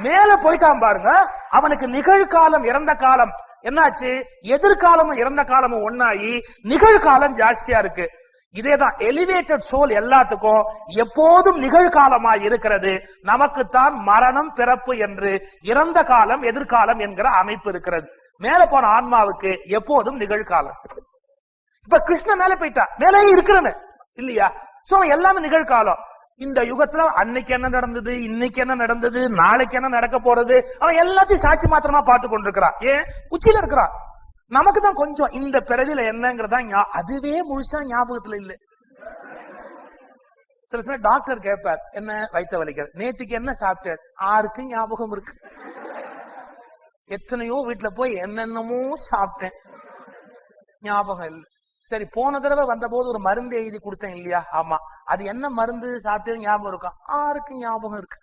மேல போயிட்டான் பாருங்க, அவனுக்கு நிகழ்காலம் இறந்த காலம் என்னாச்சு, எதிர்காலமும் இறந்த காலமும் ஒன்னாயி நிகழ்காலம் ஜாஸ்தியா இருக்கு. இதேதான் எலிவேட்டட் சோல் எல்லாத்துக்கும் எப்போதும் நிகழ்காலமா இருக்கிறது. நமக்குத்தான் மரணம் பிறப்பு என்று இறந்த காலம் எதிர்காலம் என்கிற அமைப்பு இருக்கிறது. மேல போன ஆன்மாவுக்கு எப்போதும் நிகழ்காலம். இப்ப கிருஷ்ண மேல போயிட்டா, மேலே இருக்கிறவன் இல்லையா? சோ எல்லாமே நிகழ்காலம். இந்த யுகத்துல அன்னைக்கு என்ன நடந்தது, இன்னைக்கு என்ன நடந்தது, நாளைக்கு என்ன நடக்க போறது, அவன் எல்லாத்தையும் சாட்சி மாத்திரமா பார்த்து கொண்டிருக்கிறான். ஏன்? உச்சியில இருக்கிறான். நமக்கு தான் கொஞ்சம் இந்த பிறவில என்னங்கிறதா அதுவே முழுசா ஞாபகத்துல இல்ல. சில சமயம் டாக்டர் கேட்பார், என்ன வயிற்று வலிக்கிற, நேற்றுக்கு என்ன சாப்பிட்டார், ஆருக்கு ஞாபகம் இருக்கு. எத்தனையோ வீட்டுல போய் என்னென்னமோ சாப்பிட்டேன், ஞாபகம் இல்லை. சரி, போன தடவை வந்த போது ஒரு மருந்து எழுதி கொடுத்தேன் இல்லையா, ஆமா, அது என்ன மருந்து சாப்பிட்டேன்னு ஞாபகம் இருக்கும். ஆருக்கு ஞாபகம் இருக்கு.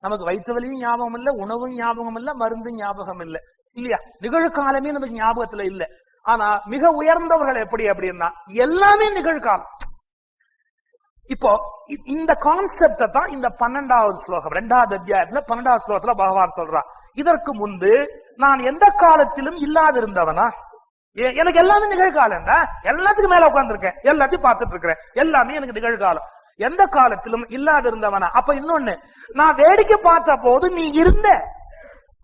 நமக்கு வயிற்று வலியும் ஞாபகம் இல்ல, உணவும் ஞாபகம் இல்ல, மருந்து ஞாபகம் இல்ல இல்லையா? நிகழ்காலமே நமக்கு ஞாபகத்துல இல்ல. ஆனா மிக உயர்ந்தவர்கள் எப்படி அப்படின்னா எல்லாமே நிகழ்காலம். இப்போ இந்த கான்செப்ட தான் இந்த 12வது ஸ்லோகம் 2வது அத்தியாயத்துல 12வது ஸ்லோகத்துல பகவான் சொல்றான். இதற்கு முன்பு நான் எந்த காலத்திலும் இல்லாதிருந்தவனா, எனக்கு எல்லாமே நிகழ்காலம் தான், எல்லாத்துக்கும் மேல உட்கார்ந்துருக்கேன், எல்லாத்தையும் பார்த்துட்டு இருக்கிறேன், எல்லாமே எனக்கு நிகழ்காலம், எந்த காலத்திலும் இல்லாதிருந்தவனா. அப்ப இன்னொன்னு, நான் வேடிக்கை பார்த்த போது நீ இருந்த,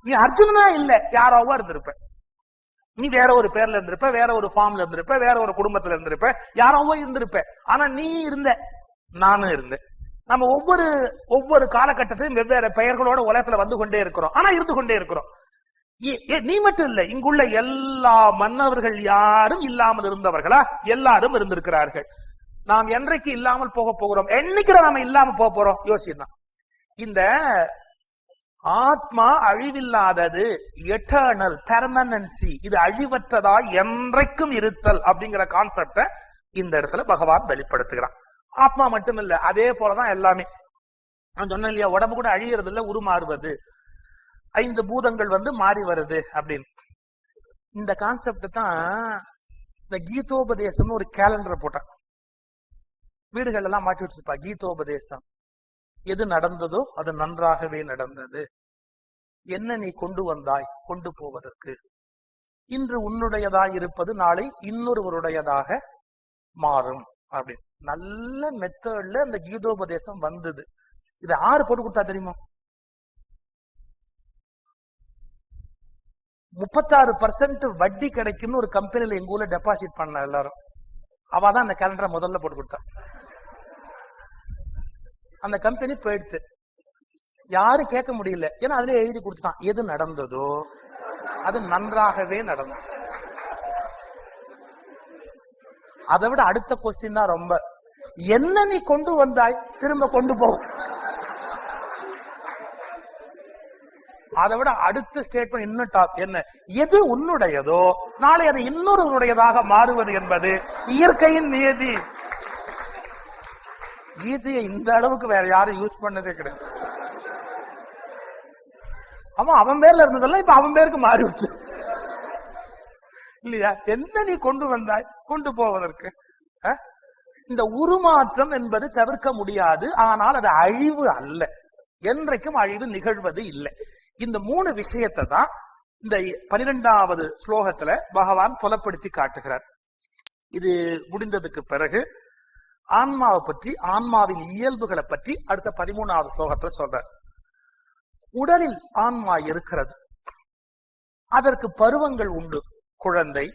நீ அர்ஜுனனா இல்ல, யாரோவா இருந்திருப்ப, நீ வேற ஒரு பேர்ல இருந்திருப்ப, வேற ஒரு ஃபார்ம்ல இருந்திருப்ப, வேற ஒரு குடும்பத்துல இருந்திருப்ப, யாரோவோ இருந்திருப்ப. ஆனா நீ இருந்த, நானும் இருந்தேன். நம்ம ஒவ்வொரு காலகட்டத்திலும் வெவ்வேறு பெயர்களோட உலகத்துல வந்து கொண்டே இருக்கிறோம், ஆனா இருந்து கொண்டே இருக்கிறோம். நீ மட்டும் இல்ல, இங்குள்ள எல்லா மன்னவர்கள் யாரும் இல்லாமல் இருந்தவர்களா? எல்லாரும் இருந்திருக்கிறார்கள். நாம் என்றைக்கு இல்லாமல் போக போகிறோம், என்னைக்கு நாம இல்லாம போக போறோம் யோசினா. இந்த ஆத்மா அழிவில்லாதது, எட்டர்னல் பெர்மனன்சி, இது அழிவற்றதா என்றைக்கும் இருத்தல் அப்படிங்கிற கான்செப்ட இந்த இடத்துல பகவான் வெளிப்படுத்துகிறான். ஆத்மா மட்டும் இல்ல, அதே போலதான் எல்லாமே. நான் சொன்னேன் இல்லையா, உடம்பு கூட அழியறது இல்ல, உருமாறுவது, 5 பூதங்கள் வந்து மாறி வருது அப்படின்னு. இந்த கான்செப்ட் தான் இந்த கீதோபதேசம்னு ஒரு கேலண்டர் போட்டான், வீடுகள் எல்லாம் மாற்றி வச்சிருப்பா. கீதோபதேசம், எது நடந்ததோ அது நன்றாகவே நடந்தது, என்ன நீ கொண்டு வந்தாய் கொண்டு போவதற்கு, இன்று உன்னுடையதாய் இருப்பது நாளை இன்னொருவருடையதாக மாறும் அப்படின்னு நல்ல மெத்தட்ல அந்த கீதோபதேசம் வந்தது. இதை 6 போட்டு கொடுத்தா தெரியுமா? 36% வட்டி கிடைக்கும்னு ஒரு கம்பெனில எங்க ஊர்ல டெபாசிட் பண்ண எல்லாரும், அவதான் அந்த கேலண்டரை முதல்ல போட்டு கொடுத்தா. அந்த கம்பெனி போயிடுத்து, யாரும் கேட்க முடியல, ஏன்னா அதுல எழுதி கொடுத்துட்டான், எது நடந்ததோ அது நன்றாகவே நடந்தது. அதை விட அடுத்த கொஸ்டின் தான் ரொம்ப, என்ன நீ கொண்டு வந்தாய் திரும்ப கொண்டு போ. அதை விட அடுத்த ஸ்டேட்மெண்ட் இன்னும் டாப் என்ன, எது உன்னுடையதோ நாளை அது இன்னொருவருடையதாக மாறுவது என்பது இயற்கையின் நியதி. கீதையை இந்த அளவுக்கு வேற யாரும் யூஸ் பண்ணதே கிடையாது. அவன் பேர்ல இருந்ததெல்லாம் இப்ப அவன் பேருக்கு மாறிடுச்சு இல்லையா? என்ன நீ கொண்டு வந்தாய் கொண்டு போவதற்கு. இந்த உருமாற்றம் என்பது தவிர்க்க முடியாது, ஆனால் அது அழிவு அல்ல, என்றைக்கும் அழிவு நிகழ்வது இல்லை. இந்த 3 விஷயத்தை தான் இந்த 12வது ஸ்லோகத்துல பகவான் புலப்படுத்தி காட்டுகிறார். இது முடிந்ததுக்கு பிறகு ஆன்மாவை பற்றி, ஆன்மாவின் இயல்புகளை பற்றி அடுத்த 13வது ஸ்லோகத்துல சொல்றார். உடலில் ஆன்மா இருக்கிறது. அதற்கு பருவங்கள் உண்டு. குழந்தை,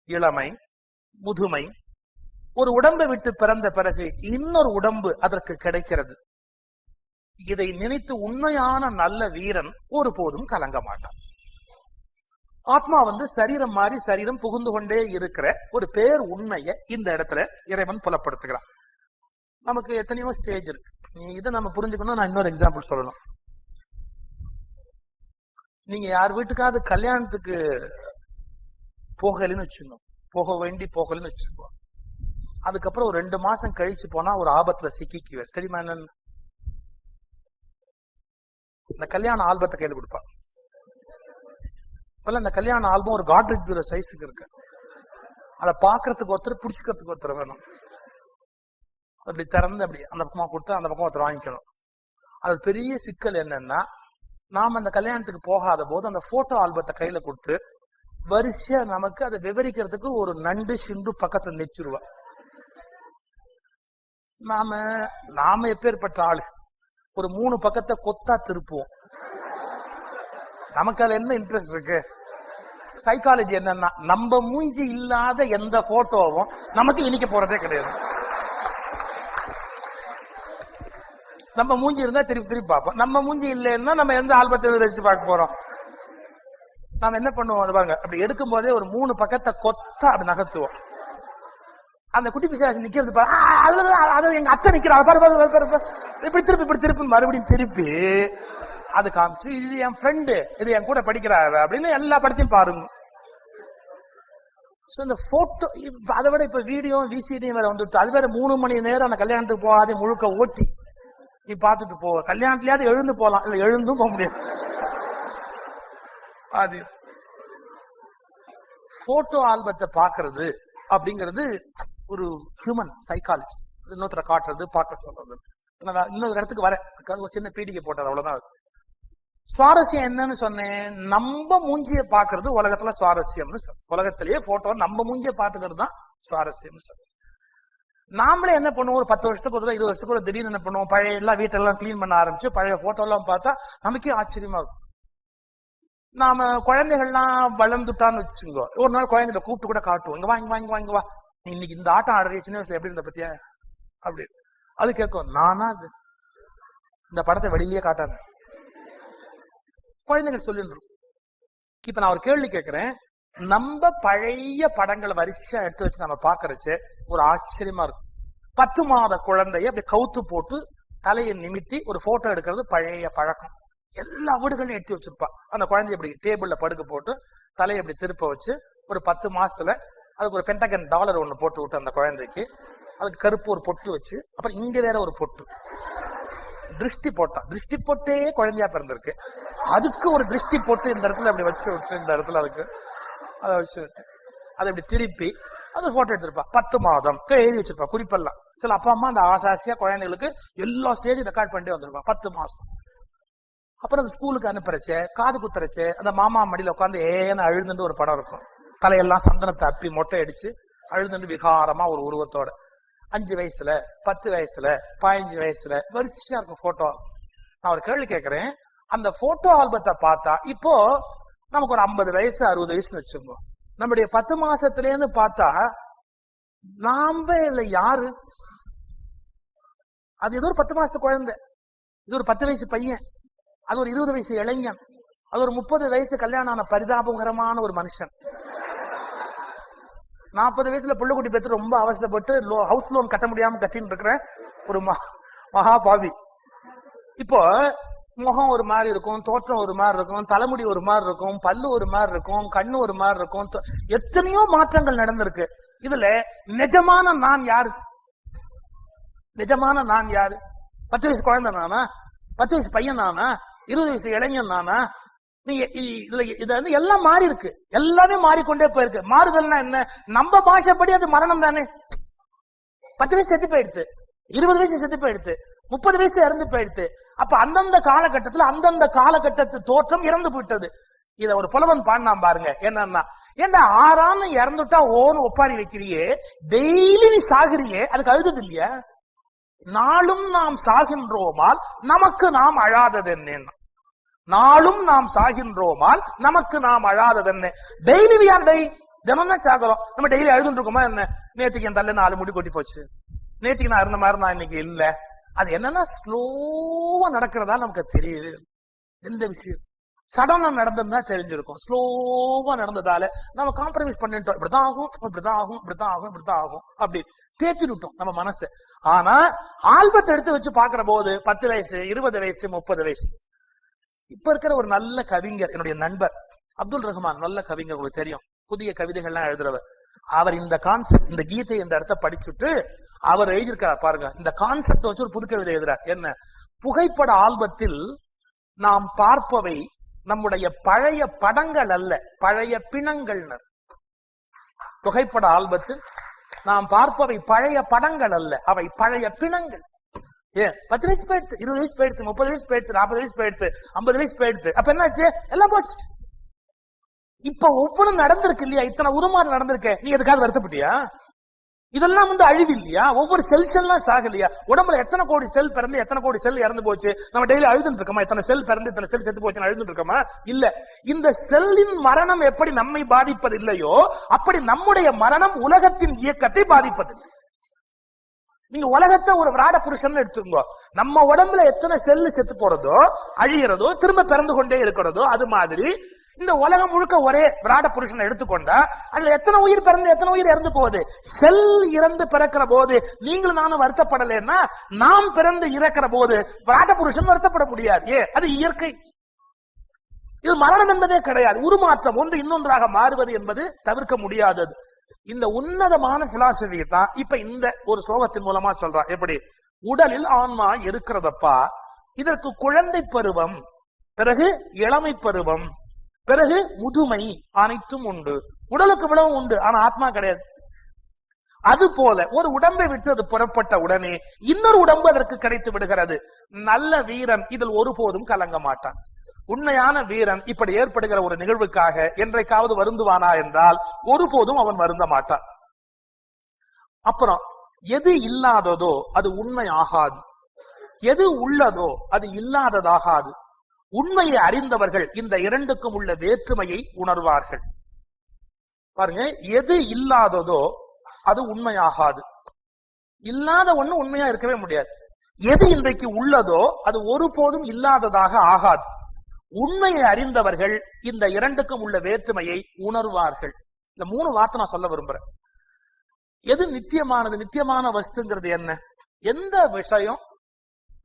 இளமை, முதுமை. ஒரு உடம்பை விட்டு பிறந்த பிறகு இன்னொரு உடம்பு அதற்கு கிடைக்கிறது. இதை நினைத்து உண்மையான நல்ல வீரன் ஒருபோதும் கலங்க மாட்டான். ஆத்மா சரீரம் மாறி சரீரம் புகுந்து கொண்டே இருக்கிற ஒரு பேர் உண்மையை இந்த இடத்துல இறைவன் புலப்படுத்துகிறான். நமக்கு எத்தனையோ ஸ்டேஜ் இருக்கு. இதை நம்ம புரிஞ்சுக்கணும். நான் இன்னொரு எக்ஸாம்பிள் சொல்லணும். நீங்க யார் வீட்டுக்காவது கல்யாணத்துக்கு போகலன்னு வச்சுக்கோங்க, போகலன்னு வச்சுக்கோ. அதுக்கப்புறம் ஒரு 2 மாசம் கழிச்சு போனா ஒரு ஆபத்துல சிக்கிக்குவேன். தெரியுமா என்னன்னு? இந்த கல்யாண ஆல்பத்தை கையில கொடுப்பான். இந்த கல்யாண ஆல்பம் ஒரு காட்ரேஜ் பீரோ சைஸுக்கு இருக்கு. அதை பாக்குறதுக்கு ஒருத்தர், புடிச்சுக்கிறதுக்கு ஒருத்தர் வேணும். அப்படி திறந்து அப்படி அந்த பக்கமா கொடுத்தா அந்த பக்கம் ஒருத்தர் வாங்கிக்கணும். அது பெரிய சிக்கல் என்னன்னா, நாம அந்த கல்யாணத்துக்கு போகாத போது அந்த போட்டோ ஆல்பத்தை கையில கொடுத்து வரிசையா நமக்கு அதை விவரிக்கிறதுக்கு ஒரு நண்டு சிண்டு பக்கத்துல நெச்சிருவா. நாம எப்பேற்பட்ட ஆளு, ஒரு 3 பக்கத்தை கொத்தா திருப்புவோம். நமக்கு அதுல என்ன இன்ட்ரெஸ்ட் இருக்கு? சைக்காலஜி என்னன்னா, நம்ம மூஞ்சி இல்லாத எந்த போட்டோவும் நமக்கு இனிக்க போறதே கிடையாது. நம்ம மூஞ்சி இருந்தா திருப்பி திருப்பி பார்ப்போம். நம்ம மூஞ்சி இல்லைன்னா நம்ம எந்த ஆல்பத்தை ரசிச்சு பார்க்க போறோம்? நாம என்ன பண்ணுவோம்? அது பாருங்க, அப்படி எடுக்கும் போதே ஒரு 3 பக்கத்தை கொத்தா அப்படி நகர்த்துவோம். அந்த குட்டி பிசாசு நிக்கிறது பாரு, எங்க அத்தை நிக்கிறாங்க பாரு, இப்படி திருப்பி மறுபடியும் திருப்பி அது காமிச்சு, இது என் ஃப்ரெண்டு, இது என் கூட படிக்கிறாரு அப்படின்னு எல்லா படத்தையும் பாருங்க. இந்த போட்டோ அதை விட இப்ப வீடியோ விசிடியும் வேற வந்துட்டு, அது வேற 3 மணி நேரம் அந்த கல்யாணத்துக்கு போகாதே முழுக்க ஓட்டி நீ பாத்துட்டு போ. கல்யாணத்துலயாவது எழுந்து போலாம், இல்ல எழுந்தும் போக முடியாது. அது போட்டோ ஆல்பத்தை பாக்குறது அப்படிங்கிறது ஒரு ஹியூமன் சைக்காலஜி. இன்னொருத்தரை காட்டுறது, பார்க்க சொல்றது. இன்னொரு இடத்துக்கு வர ஒரு சின்ன பீடிகை போட்டார், அவ்வளவுதான். சுவாரஸ்யம் என்னன்னு சொன்னேன், நம்ம மூஞ்சிய பாக்குறது உலகத்துல சுவாரஸ்யம்னு. உலகத்திலேயே போட்டோ நம்ம மூஞ்சிய பாத்துக்கிறது தான் சுவாரஸ்யம். நாமளே என்ன பண்ணுவோம், ஒரு 10 வருஷத்துக்கு ஒரு 20 வருஷத்துக்கு ஒரு திடீர்னு என்ன பண்ணுவோம், பழைய எல்லாம் வீட்டெல்லாம் கிளீன் பண்ண ஆரம்பிச்சு பழைய போட்டோ எல்லாம் பார்த்தா நமக்கே ஆச்சரியமா இருக்கும். நாம குழந்தைகள்லாம் வளர்ந்துட்டான்னு வச்சுக்கோங்க, ஒரு நாள் குழந்தைகளை கூப்பிட்டு கூட காட்டுவோம், இங்க வா நீ இன்னைக்கு இந்த ஆட்டம் ஆடுற, சின்ன வயசுல எப்படி இருந்த பத்தியா அப்படி. அது கேட்கும், நானா அது இந்த படத்தை வெளியிலேயே காட்டாது குழந்தைகள் சொல்லிட்டு. இப்ப நான் ஒரு கேள்வி கேட்கிறேன், நம்ம பழைய படங்களை வரிசையா எடுத்து வச்சு நம்ம பாக்குறச்சு ஒரு ஆச்சரியமா இருக்கும். 10 மாத குழந்தைய அப்படி கவுத்து போட்டு தலையை நிமித்தி ஒரு போட்டோ எடுக்கிறது பழைய பழக்கம். எல்லா வீடுகளையும் எடுத்து வச்சிருப்பா. அந்த குழந்தைய இப்படி டேபிள்ல படுக்க போட்டு தலையை இப்படி திருப்ப வச்சு ஒரு 10 மாசத்துல அதுக்கு ஒரு பென்டகன் டாலர் ஒண்ணு போட்டு விட்டு அந்த குழந்தைக்கு, அதுக்கு கருப்பு ஒரு பொட்டு வச்சு, அப்புறம் இங்க வேற ஒரு பொட்டு, திருஷ்டி போட்டா, திருஷ்டி போட்டே குழந்தையா பிறந்திருக்கு, அதுக்கு ஒரு திருஷ்டி போட்டு இந்த இடத்துல அப்படி வச்சு விட்டு, இந்த இடத்துல அதுக்கு அதை வச்சு விட்டு அதை இப்படி திருப்பி அது போட்டோ எடுத்திருப்பா. 10 மாதம் எழுதி வச்சிருப்பா குறிப்பெல்லாம். சில அப்பா அம்மா அந்த ஆசாசியா குழந்தைகளுக்கு எல்லா ஸ்டேஜும் ரெக்கார்ட் பண்ணிட்டே வந்திருப்பா. 10 மாசம். அப்புறம் அந்த ஸ்கூலுக்கு அனுப்புறச்சே, காது குத்துறச்சே, அந்த மாமா மடியில உட்காந்து ஏன்னு அழுதுண்டு ஒரு படம் இருக்கும். தலையெல்லாம் சந்தனத்தை அப்பி மொட்டை அடிச்சு அழுதுண்டு விகாரமா ஒரு உருவத்தோட 5 வயசுல 10 வயசுல 15 வயசுல வரிசையா இருக்கும் போட்டோ. நான் ஒரு கேள்வி கேட்கிறேன், அந்த போட்டோ ஆல்பத்தை பார்த்தா இப்போ நமக்கு ஒரு 50 வயசு 60 வயசுன்னு வச்சுக்கோங்க, நம்முடைய 10 மாசத்துல இருந்து பார்த்தா நாம இல்ல யாரு? அது ஏதோ ஒரு 10 மாசத்து குழந்தை, இது ஒரு 10 வயசு பையன், அது ஒரு 20 வயசு இளைஞன், அது ஒரு 30 வயசு கல்யாணம் ஆன பரிதாபகரமான ஒரு மனுஷன், 40 வயசுல புள்ளக்குட்டி பெற்று ரொம்ப அவசரப்பட்டு ஹவுஸ் லோன் கட்ட முடியாம கட்டின்னு இருக்கிற ஒரு மகா பாவி. இப்போ முகம் ஒரு மாதிரி இருக்கும், தோற்றம் ஒரு மாதிரி இருக்கும், தலைமுடி ஒரு மாதிரி இருக்கும், பல்லு ஒரு மாதிரி இருக்கும், கண்ணு ஒரு மாதிரி இருக்கும், எத்தனையோ மாற்றங்கள் நடந்திருக்கு. இதுல நிஜமான நான் யாரு? நிஜமான நான் யாரு? 10 வயசு குழந்தை நானா? 10 வயசு பையன் நானா? 20 வயசு இளைஞன் நானா? நீங்க இதுல எல்லாம் மாறி இருக்கு, எல்லாமே மாறிக்கொண்டே போயிருக்கு. மாறுதல்னா என்ன? நம்ம பாஷைப்படி அது மரணம் தானே. 10 வயசு செத்து போயிடுது, 20 வயசு செத்து போயிடுது, 30 வயசு இறந்து போயிடுது. அப்ப அந்தந்த காலகட்டத்துல அந்தந்த காலகட்டத்து தோற்றம் இறந்து போயிட்டது. இத ஒரு புலவன் பாடினா பாருங்க, என்னன்னா, ஏண்டா ஆறான்னு இறந்துட்டா ஓன்னு ஒப்பாரி வைக்கிறியே, டெய்லி நீ சாகுறியே, அதுக்கு அழுதது இல்லையா? நாளும் நாம் சாகின்றோமால் நமக்கு நாம் அழாதது என்ன? நாளும் நாம் சாகின்றோமால் நமக்கு நாம் அழாதது என்ன. Daily we are dying. தினம் தான் சாகுறோம். நம்ம டெய்லி அழுதுட்டு இருக்கோமா என்ன? நேத்துக்கு என் தள்ள 4 முடி கொட்டி போச்சு, நேத்துக்கு நான் இருந்த மாதிரி நான் இன்னைக்கு இல்ல. அது என்னன்னா ஸ்லோவா நடக்கிறதா நமக்கு தெரியுது. எந்த விஷயம் சடனா நடந்ததுன்னா தெரிஞ்சிருக்கும். ஸ்லோவா நடந்ததால நம்ம காம்ப்ரமைஸ் பண்ணிட்டோம். இப்படிதான் ஆகும், இப்படிதான் ஆகும், இப்படிதான் ஆகும், இப்படிதான் ஆகும், அப்படி தேத்திட்டோம் நம்ம மனசு. ஆனா ஆல்பத்தை எடுத்து வச்சு பாக்குற போது 10 வயசு, 20 வயசு, 30 வயசு. இப்ப இருக்கிற ஒரு நல்ல கவிஞர், என்னுடைய நண்பர் அப்துல் ரஹ்மான், நல்ல கவிஞர், உங்களுக்கு தெரியும், புதிய கவிதைகள்லாம் எழுதுறவர். அவர் இந்த கான்செப்ட், இந்த கீதை, இந்த இடத்த படிச்சுட்டு அவர் எழுதியிருக்கிறார் பாருங்க. இந்த கான்செப்ட் வச்சு ஒரு புது கவிதை எழுதுறார். என்ன? புகைப்பட ஆல்பத்தில் நாம் பார்ப்பவை நம்முடைய பழைய படங்கள் அல்ல, பழைய பிணங்கள். புகைப்பட ஆல்பத்தில் நாம் பார்ப்பவை பழைய படங்கள் அல்ல, அவை பழைய பிணங்கள். 10 வயசு போயிடுத்து, 20 வயசு போயிடுத்து, 30 வயசு போயிடுத்து, 40 வயசு போயிடுத்து, 50 வயசு போயிடுத்து. அப்ப என்னாச்சு? எல்லாம் போச்சு. இப்ப ஒவ்வொன்றும் நடந்திருக்கு இல்லையா? இத்தனை உருமாற்றம் நடந்திருக்க, நீ எதுக்காக வருத்தப்பட்டியா? இதெல்லாம் அழிவு இல்லையா? ஒவ்வொரு செல்லாம் சாகலையா? உடம்புல எத்தனை கோடி செல் பிறந்து எத்தனை கோடி செல் இறந்து போச்சு. நம்ம டெய்லி அழுதுட்டு இருக்கோமா? எத்தனை செல் பிறந்து இத்தனை செல் செத்து போச்சுன்னு அழுதுட்டு இருக்கோமா? இல்ல. இந்த செல்லின் மரணம் எப்படி நம்மை பாதிப்பது இல்லையோ, அப்படி நம்முடைய மரணம் உலகத்தின் இயக்கத்தை பாதிப்பது. நீங்க உலகத்தை ஒரு விராட புருஷன் எடுத்துக்கோ. நம்ம உடம்புல எத்தனை செல்லு செத்து போறதோ, அழியறதோ, திரும்ப பிறந்து கொண்டே இருக்கிறதோ, அது மாதிரி இந்த உலகம் முழுக்க ஒரே விராட புருஷனை எடுத்துக்கொண்டா அதுல எத்தனை உயிர் பிறந்து எத்தனை உயிர் இறந்து போகுது. செல் இறந்து பிறக்கிற போது நீங்களும் நானும் வருத்தப்படலைன்னா, நாம் பிறந்து இறக்கிற போது விராட புருஷன் வருத்தப்பட முடியாது. அது இயற்கை. இது மரணம் என்பதே கிடையாது. உருமாற்றம், ஒன்று இன்னொன்றாக மாறுவது என்பது தவிர்க்க முடியாதது. இந்த உன்னதமான பிலாசபி தான் இப்ப இந்த ஒரு ஸ்லோகத்தின் மூலமா சொல்றான். எப்படி? உடலில் ஆன்மா இருக்கிறதப்பா, இதற்கு குழந்தை பருவம், பிறகு இளமை பருவம், பிறகு முதுமை, அனைத்தும் உண்டு. உடலுக்கு விடவும் உண்டு, ஆனா ஆத்மா கிடையாது. அது போல ஒரு உடம்பை விட்டு அது புறப்பட்ட உடனே இன்னொரு உடம்பு அதற்கு கிடைத்து விடுகிறது. நல்ல வீரன் இதில் ஒருபோதும் கலங்க மாட்டான். உண்மையான வீரன் இப்படி ஏற்படுகிற ஒரு நிகழ்வுக்காக என்றைக்காவது வருந்துவானா என்றால் ஒருபோதும் அவன் வருந்த மாட்டான். அப்புறம் எது இல்லாததோ அது உண்மை ஆகாது, எது உள்ளதோ அது இல்லாததாகாது. உண்மையை அறிந்தவர்கள் இந்த இரண்டுக்கும் உள்ள வேற்றுமையை உணர்வார்கள். பாருங்க, எது இல்லாததோ அது உண்மையாகாது. இல்லாத ஒண்ணு உண்மையா இருக்கவே முடியாது. எது இன்றைக்கு உள்ளதோ அது ஒருபோதும் இல்லாததாக ஆகாது. உண்மையை அறிந்தவர்கள் இந்த இரண்டுக்கும் உள்ள வேற்றுமையை உணர்வார்கள். இந்த 3 வார்த்தை நான் சொல்ல விரும்புறேன். எது நித்தியமானது? நித்தியமான வஸ்துங்கிறது என்ன? எந்த விஷயம்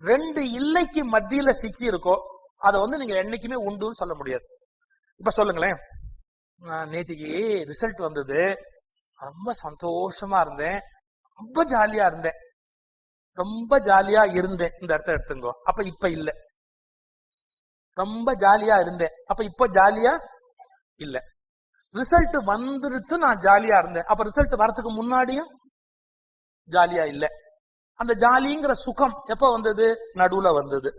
2 இல்லைக்கு மத்தியில சிக்கி இருக்கோ அதை நீங்க என்னைக்குமே உண்டுன்னு சொல்ல முடியாது. இப்ப சொல்லுங்களேன், நேத்திக்கு ரிசல்ட் வந்தது, ரொம்ப சந்தோஷமா இருந்தேன், ரொம்ப ஜாலியா இருந்தேன், ரொம்ப ஜாலியா இருந்தேன், இந்த இடத்த எடுத்துங்கோ. அப்ப இப்ப இல்ல. ரொம்ப ஜாலியா இருந்தேன், அப்ப இப்ப ஜாலியா இல்ல. ரிசல்ட் வந்துடுத்து நான் ஜாலியா இருந்தேன், அப்ப ரிசல்ட் வரதுக்கு முன்னாடியும் ஜாலியா இல்ல. அந்த ஜாலிங்கிற சுகம் எப்ப வந்தது? நடுவுல வந்தது.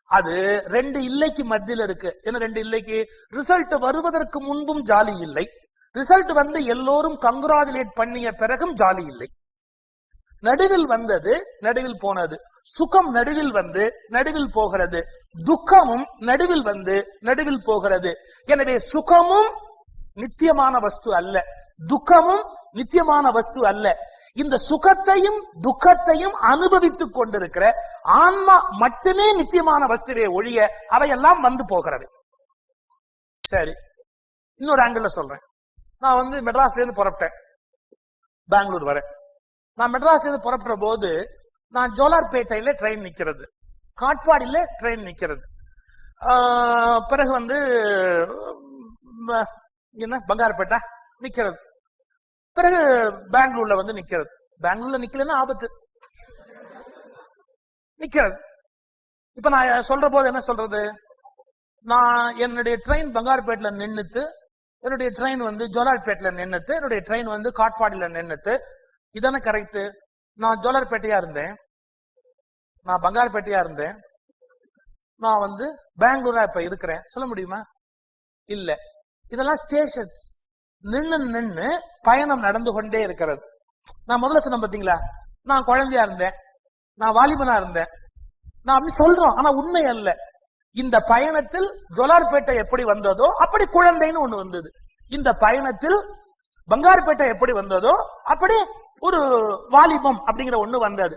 அது 2 இல்லைக்கு மத்தியில இருக்கு. என்ன 2 இல்லைக்கு? ரிசல்ட் வருவதற்கு முன்பும் ஜாலி இல்லை, ரிசல்ட் வந்து எல்லோரும் கங்க்ராச்சுலேட் பண்ணிய பிறகும் ஜாலி இல்லை. நடுவில் வந்தது, நடுவில் போனது. சுகம் நடுவில் வந்து நடுவில் போகிறது, துக்கமும் நடுவில் வந்து நடுவில் போகிறது. எனவே சுகமும் நித்தியமான வஸ்து அல்ல, துக்கமும் நித்தியமான வஸ்து அல்ல. இந்த சுகத்தையும் துக்கத்தையும் அனுபவித்துக் கொண்டிருக்கிற ஆன்மா மட்டுமே நித்தியமான வஸ்துவே ஒழிய அவையெல்லாம் வந்து போகிறது. சரி, இன்னொரு ஆங்கிள் சொல்றேன். நான் மெட்ராஸ்ல இருந்து புறப்பட்டேன், பெங்களூர் வரேன். நான் மெட்ராஸ்ல இருந்து புறப்படுற போது நான் ஜோலார்பேட்டையில ட்ரெயின் நிக்கிறது, காட்பாடியில ட்ரெயின் நிக்கிறது, பிறகு என்ன பங்காரப்பேட்டை நிக்கிறது, பிறகு பெங்களூர்ல நிக்கிறது. பெங்களூர்ல நிக்கலன்னா ஆபத்து, நிக்கிறது. இப்ப நான் சொல்ற போது என்ன சொல்றது? நான் என்னுடைய ட்ரெயின் பங்காரப்பேட்டில நின்னுத்து, என்னுடைய ட்ரெயின் ஜோலார்பேட்ல நின்னுத்து, என்னுடைய ட்ரெயின் காட்பாடியில நின்னுத்து. இதானே கரெக்ட்? நான் ஜோலார்பேட்டையா இருந்தேன், நான் பங்காரப்பேட்டையா இருந்தேன், நான் பெங்களூரா இப்ப இருக்கிறேன், சொல்ல முடியுமா? இல்ல. இதெல்லாம் ஸ்டேஷன்ஸ், நின்னு பயணம் நடந்து கொண்டே இருக்கிறது. நான் முதல்ல சொன்ன பாத்தீங்களா, நான் குழந்தையா இருந்தேன், நான் வாலிபனா இருந்தேன், நான் அப்படி சொல்றோம், ஆனா உண்மை அல்ல. இந்த பயணத்தில் ஜோலார்பேட்டை எப்படி வந்ததோ அப்படி குழந்தைன்னு ஒண்ணு வந்தது. இந்த பயணத்தில் பங்காருப்பேட்டை எப்படி வந்ததோ அப்படி ஒரு வாலிபம் அப்படிங்கிற ஒண்ணு வந்தது.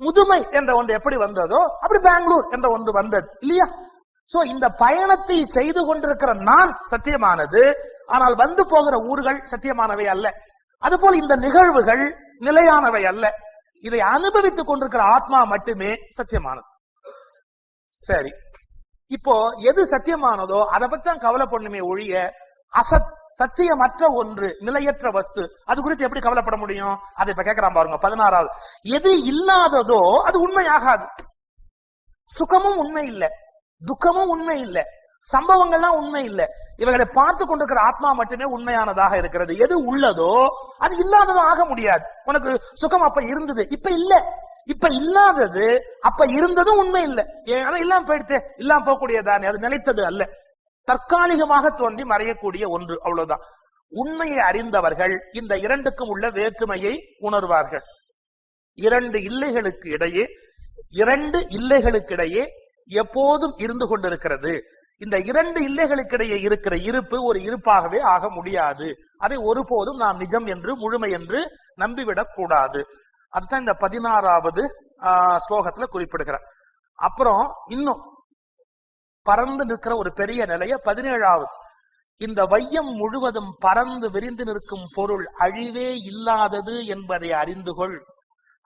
முதுமை என்ற ஒன்று எப்படி வந்ததோ அப்படி பெங்களூர் என்ற ஒன்று வந்தது இல்லையா? சோ இந்த பயணத்தை செய்து கொண்டிருக்கிற நான் சத்தியமானது, ஆனால் வந்து போகிற ஊர்கள் சத்தியமானவை அல்ல. அதுபோல் இந்த நிகழ்வுகள் நிலையானவை அல்ல. இதை அனுபவித்துக் கொண்டிருக்கிற ஆத்மா மட்டுமே சத்தியமானது. சரி, இப்போ எது சத்தியமானதோ அதை பத்தி தான் கவலைப்படணுமே ஒழிய சத்தியமற்ற ஒன்று, நிலையற்ற வஸ்து, அது குறித்து எப்படி கவலைப்பட முடியும்? அதை இப்ப கேட்கிறான் பாருங்க 16வது. எது இல்லாததோ அது உண்மையாகாது. சுகமும் உண்மை இல்லை, துக்கமும் உண்மை இல்லை, சம்பவங்கள்லாம் உண்மை இல்லை. இவர்களை பார்த்து கொண்டிருக்கிற ஆத்மா மட்டுமே உண்மையானதாக இருக்கிறது. எது உள்ளதோ அது இல்லாததும் ஆக முடியாது. உனக்கு சுகம் அப்ப இருந்தது, இப்ப இல்ல. இப்ப இல்லாதது அப்ப இருந்ததும் உண்மை இல்லை. அதை இல்லாம போயிடுத்து, இல்லாம போகக்கூடியதானே, அது நிலைத்தது அல்ல. தற்காலிகமாக தோன்றி மறையக்கூடிய ஒன்று, அவ்வளவுதான். உண்மையை அறிந்தவர்கள் இந்த இரண்டுக்கும் உள்ள வேற்றுமையை உணர்வார்கள். இரண்டு இல்லைகளுக்கிடையே எப்போதும் இருந்து கொண்டிருக்கிறது. இந்த இரண்டு இல்லைகளுக்கிடையே இருக்கிற இருப்பு ஒரு இருப்பாகவே ஆக முடியாது. அதை ஒருபோதும் நாம் நிஜம் என்று முழுமை என்று நம்பிவிடக் கூடாது. அதுதான் இந்த 16வது ஸ்லோகத்துல குறிப்பிடுகிறார். அப்புறம் இன்னும் பறந்து நிற்கிற ஒரு பெரிய நிலைய 17வது. இந்த வையம் முழுவதும் பறந்து விரிந்து நிற்கும் பொருள் அழிவே இல்லாதது என்பதை அறிந்து கொள்.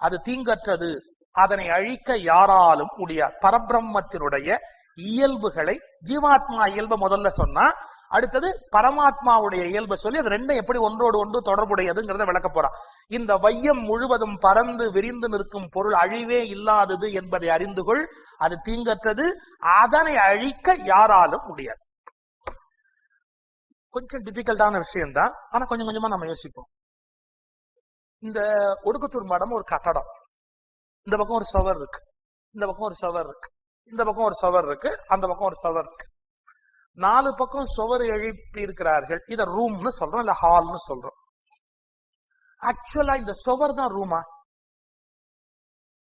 அது தீங்கற்றது, அதனை அழிக்க யாராலும் முடியாது. பரபிரம்மத்தினுடைய இயல்புகளை, ஜீவாத்மா இயல்பை முதல்ல சொன்னா, அடுத்தது பரமாத்மாவுடைய இயல்பை சொல்லி அது ரெண்டும் எப்படி ஒன்றோடு ஒன்று தொடர்புடையதுங்கிறத விளக்க போறான். இந்த வையம் முழுவதும் பறந்து விரிந்து நிற்கும் பொருள் அழிவே இல்லாதது என்பதை அறிந்து கொள், அது தீங்கற்றது, அதனை அழிக்க யாராலும் முடியாது. கொஞ்சம் டிஃபிகல்ட்டான விஷயம்தான், ஆனா கொஞ்சம் கொஞ்சமா நம்ம யோசிப்போம். இந்த ஒடுக்கத்தூர் மடம் ஒரு கட்டடம், இந்த பக்கம் ஒரு சுவர் இருக்கு, இந்த பக்கம் ஒரு சுவர் இருக்கு, இந்த பக்கம் ஒரு சுவர் இருக்கு, அந்த பக்கம் ஒரு சுவர் இருக்கு. 4 பக்கம் சுவர் எழுப்பி இருக்கிறார்கள். இத ரூம்னு சொல்றோம், இல்ல ஹால்னு சொல்றோம். ஆக்சுவலா இந்த சுவர் தான் ரூமா?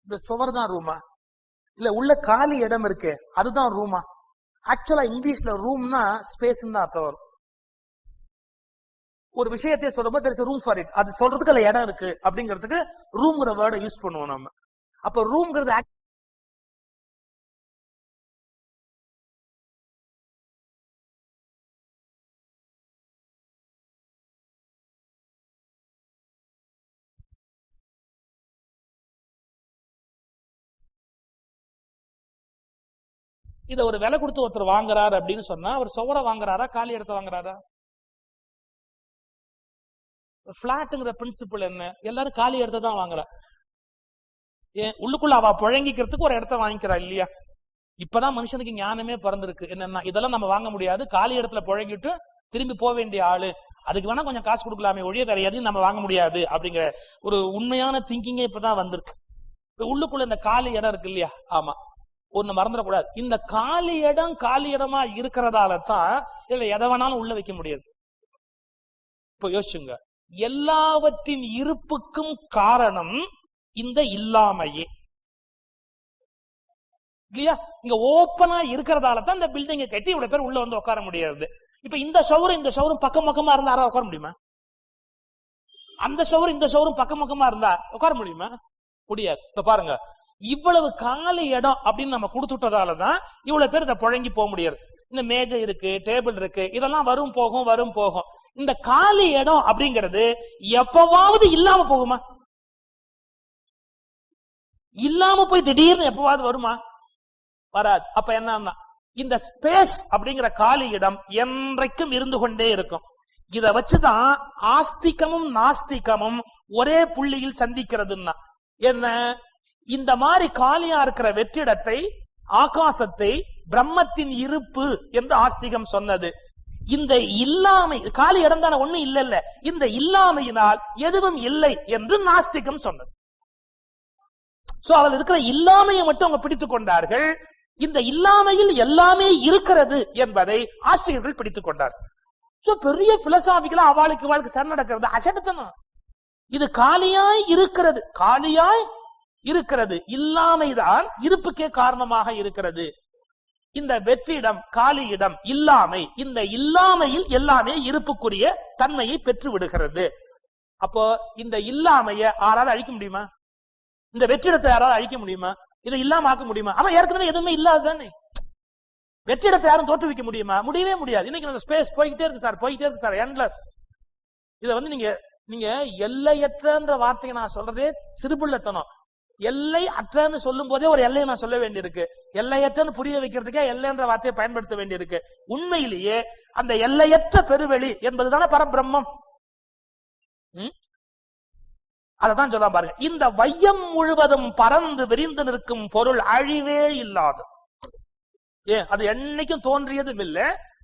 இந்த சுவர் தான் ரூமா? இல்ல உள்ள காலி இடம் இருக்கு அதுதான் ரூமா? ஆக்சுவலா இங்கிலீஷ்ல ரூம்னா ஸ்பேஸ் தான் அர்த்தம் வரும். ஒரு விஷயத்தை சொல்லும்போது there is a room for it, அது சொல்றதுக்கு அதுல இடம் இருக்கு அப்படிங்கிறதுக்கு ரூம்ங்கிற வேர்டை யூஸ் பண்ணுவோம் நம்ம. அப்ப ரூம்ங்கிறது இத ஒரு விலை கொடுத்து ஒருத்தர் வாங்குறாரு அப்படின்னு சொன்னா அவர் சுவரை வாங்குறாரா காலி இடத்த வாங்குறாரா? பிளாட்ங்கிற பிரின்சிபிள் என்ன? எல்லாரும் காலி இடத்த தான் வாங்குறா. ஏன் உள்ளுக்குள்ள அவ புழங்கிக்கிறதுக்கு ஒரு இடத்த வாங்கிக்கிறா இல்லையா? இப்பதான் மனுஷனுக்கு ஞானமே பிறந்திருக்கு. என்னன்னா இதெல்லாம் நம்ம வாங்க முடியாது, காலி இடத்துல புழங்கிட்டு திரும்பி போக வேண்டிய ஆளு, அதுக்கு வேணா கொஞ்சம் காசு கொடுக்கலாமே ஒழிய வேற எதையும் நம்ம வாங்க முடியாது அப்படிங்கிற ஒரு உண்மையான திங்கிங்கே இப்பதான் வந்திருக்கு. உள்ளுக்குள்ள இந்த காலி இடம் இருக்கு இல்லையா? ஆமா, ஒண்ணு மறந்துடக்கூடாது. இந்த காலி இடம் காலி இடமா இருக்கிறதால தான் இதுல எதை வேணாலும் உள்ள வைக்க முடியாது. இப்ப யோசிச்சுங்க, எல்லாவற்றின் இருப்புக்கும் காரணம் இந்த இல்லாமையே இல்லையா? இங்க ஓப்பனா இருக்கிறதால தான் இந்த பில்டிங்கை கட்டி இவ்வளவு பேர் உள்ள வந்து உட்கார முடியாது. இப்ப இந்த சவுரும் பக்கம் பக்கமா இருந்தா யாராவது உட்கார முடியுமா? அந்த சவுரும் இந்த சவுரும் பக்கம் பக்கமா இருந்தா உட்கார முடியுமா? முடியாது. இப்ப பாருங்க, இவ்வளவு காலி இடம் அப்படின்னு நம்ம கொடுத்துட்டதாலதான் இவ்வளவு பேர் இதை புழங்கி போக முடியாது. இந்த மேஜை இருக்கு, டேபிள் இருக்கு, இதெல்லாம் வரும் போகும். இந்த காலி இடம் அப்படிங்கிறது எப்பவாவது இல்லாம போகுமா? இல்லாம போய் திடீர்னு எப்பவாவது வருமா? வராது. அப்ப என்னன்னா இந்த ஸ்பேஸ் அப்படிங்கிற காலி இடம் என்றைக்கும் இருந்து கொண்டே இருக்கும். இத வச்சுதான் ஆஸ்திகமும் நாஸ்திகமும் ஒரே புள்ளியில் சந்திக்கிறதுன்னா என்ன? இந்த மாதிரி காலியா இருக்கிற வெற்றிடத்தை, ஆகாசத்தை பிரம்மத்தின் இருப்பு என்று ஆஸ்திகம் சொன்னது. இந்த இல்லாமை, காலி இடம் தானே, ஒண்ணு இல்ல, இந்த இல்லாமையினால் எதுவும் இல்லை என்று நாஸ்திகம் சொன்னது. சோ அவள் இருக்கிற இல்லாமையை மட்டும் அவங்க பிடித்துக் கொண்டார்கள். இந்த இல்லாமையில் எல்லாமே இருக்கிறது என்பதை ஆஸ்திகர்கள் பிடித்துக் கொண்டார்கள். சோ பெரிய பிலசாபிகளா அவளுக்கு சரண் நடக்கிறது அசட்டத்தனம். இது காலியாய் இருக்கிறது, இல்லாமைதான் இருப்புக்கே காரணமாக இருக்கிறது. இந்த வெற்றிடம், காலியிடம், இல்லாமை, இந்த இல்லாமையில் எல்லாமே இருப்புக்குரிய தன்மையை பெற்று விடுகிறது. அப்போ இந்த இல்லாமைய யாராவது அழிக்க முடியுமா? இந்த வெற்றிடத்தை யாராவது அழிக்க முடியுமா? இதை இல்லாம ஆக்க முடியுமா? ஆனா ஏற்கனவே எதுவுமே இல்லாதுதானே. வெற்றிடத்தை யாரும் தோற்றுவிக்க முடியுமா? முடியவே முடியாது. இன்னைக்கு ஸ்பேஸ் போய்கிட்டே இருக்கு சார், போய்கிட்டே இருக்கு சார், எண்ட்லெஸ். இத நீங்க எல்லையற்ற வார்த்தையை நான் சொல்றதே சிறுபுள்ளத்தனம். எல்லை அற்றன்னு சொல்லும் போதே ஒரு எல்லையை நான் சொல்ல வேண்டியிருக்கு. எல்லையற்றன்னு புரிய வைக்கிறதுக்கே எல்லைன்ற வார்த்தையை பயன்படுத்த வேண்டியிருக்கு. உண்மையிலேயே அந்த எல்லையற்ற பெருவெளி என்பதுதானே பரபிரம்மம். அததான் சொல்ல பாருங்க. இந்த வையம் முழுவதும் பறந்து விரிந்து நிற்கும் பொருள் அழிவே இல்லாது. அது என்னைக்கும் தோன்றியதும் இல்ல,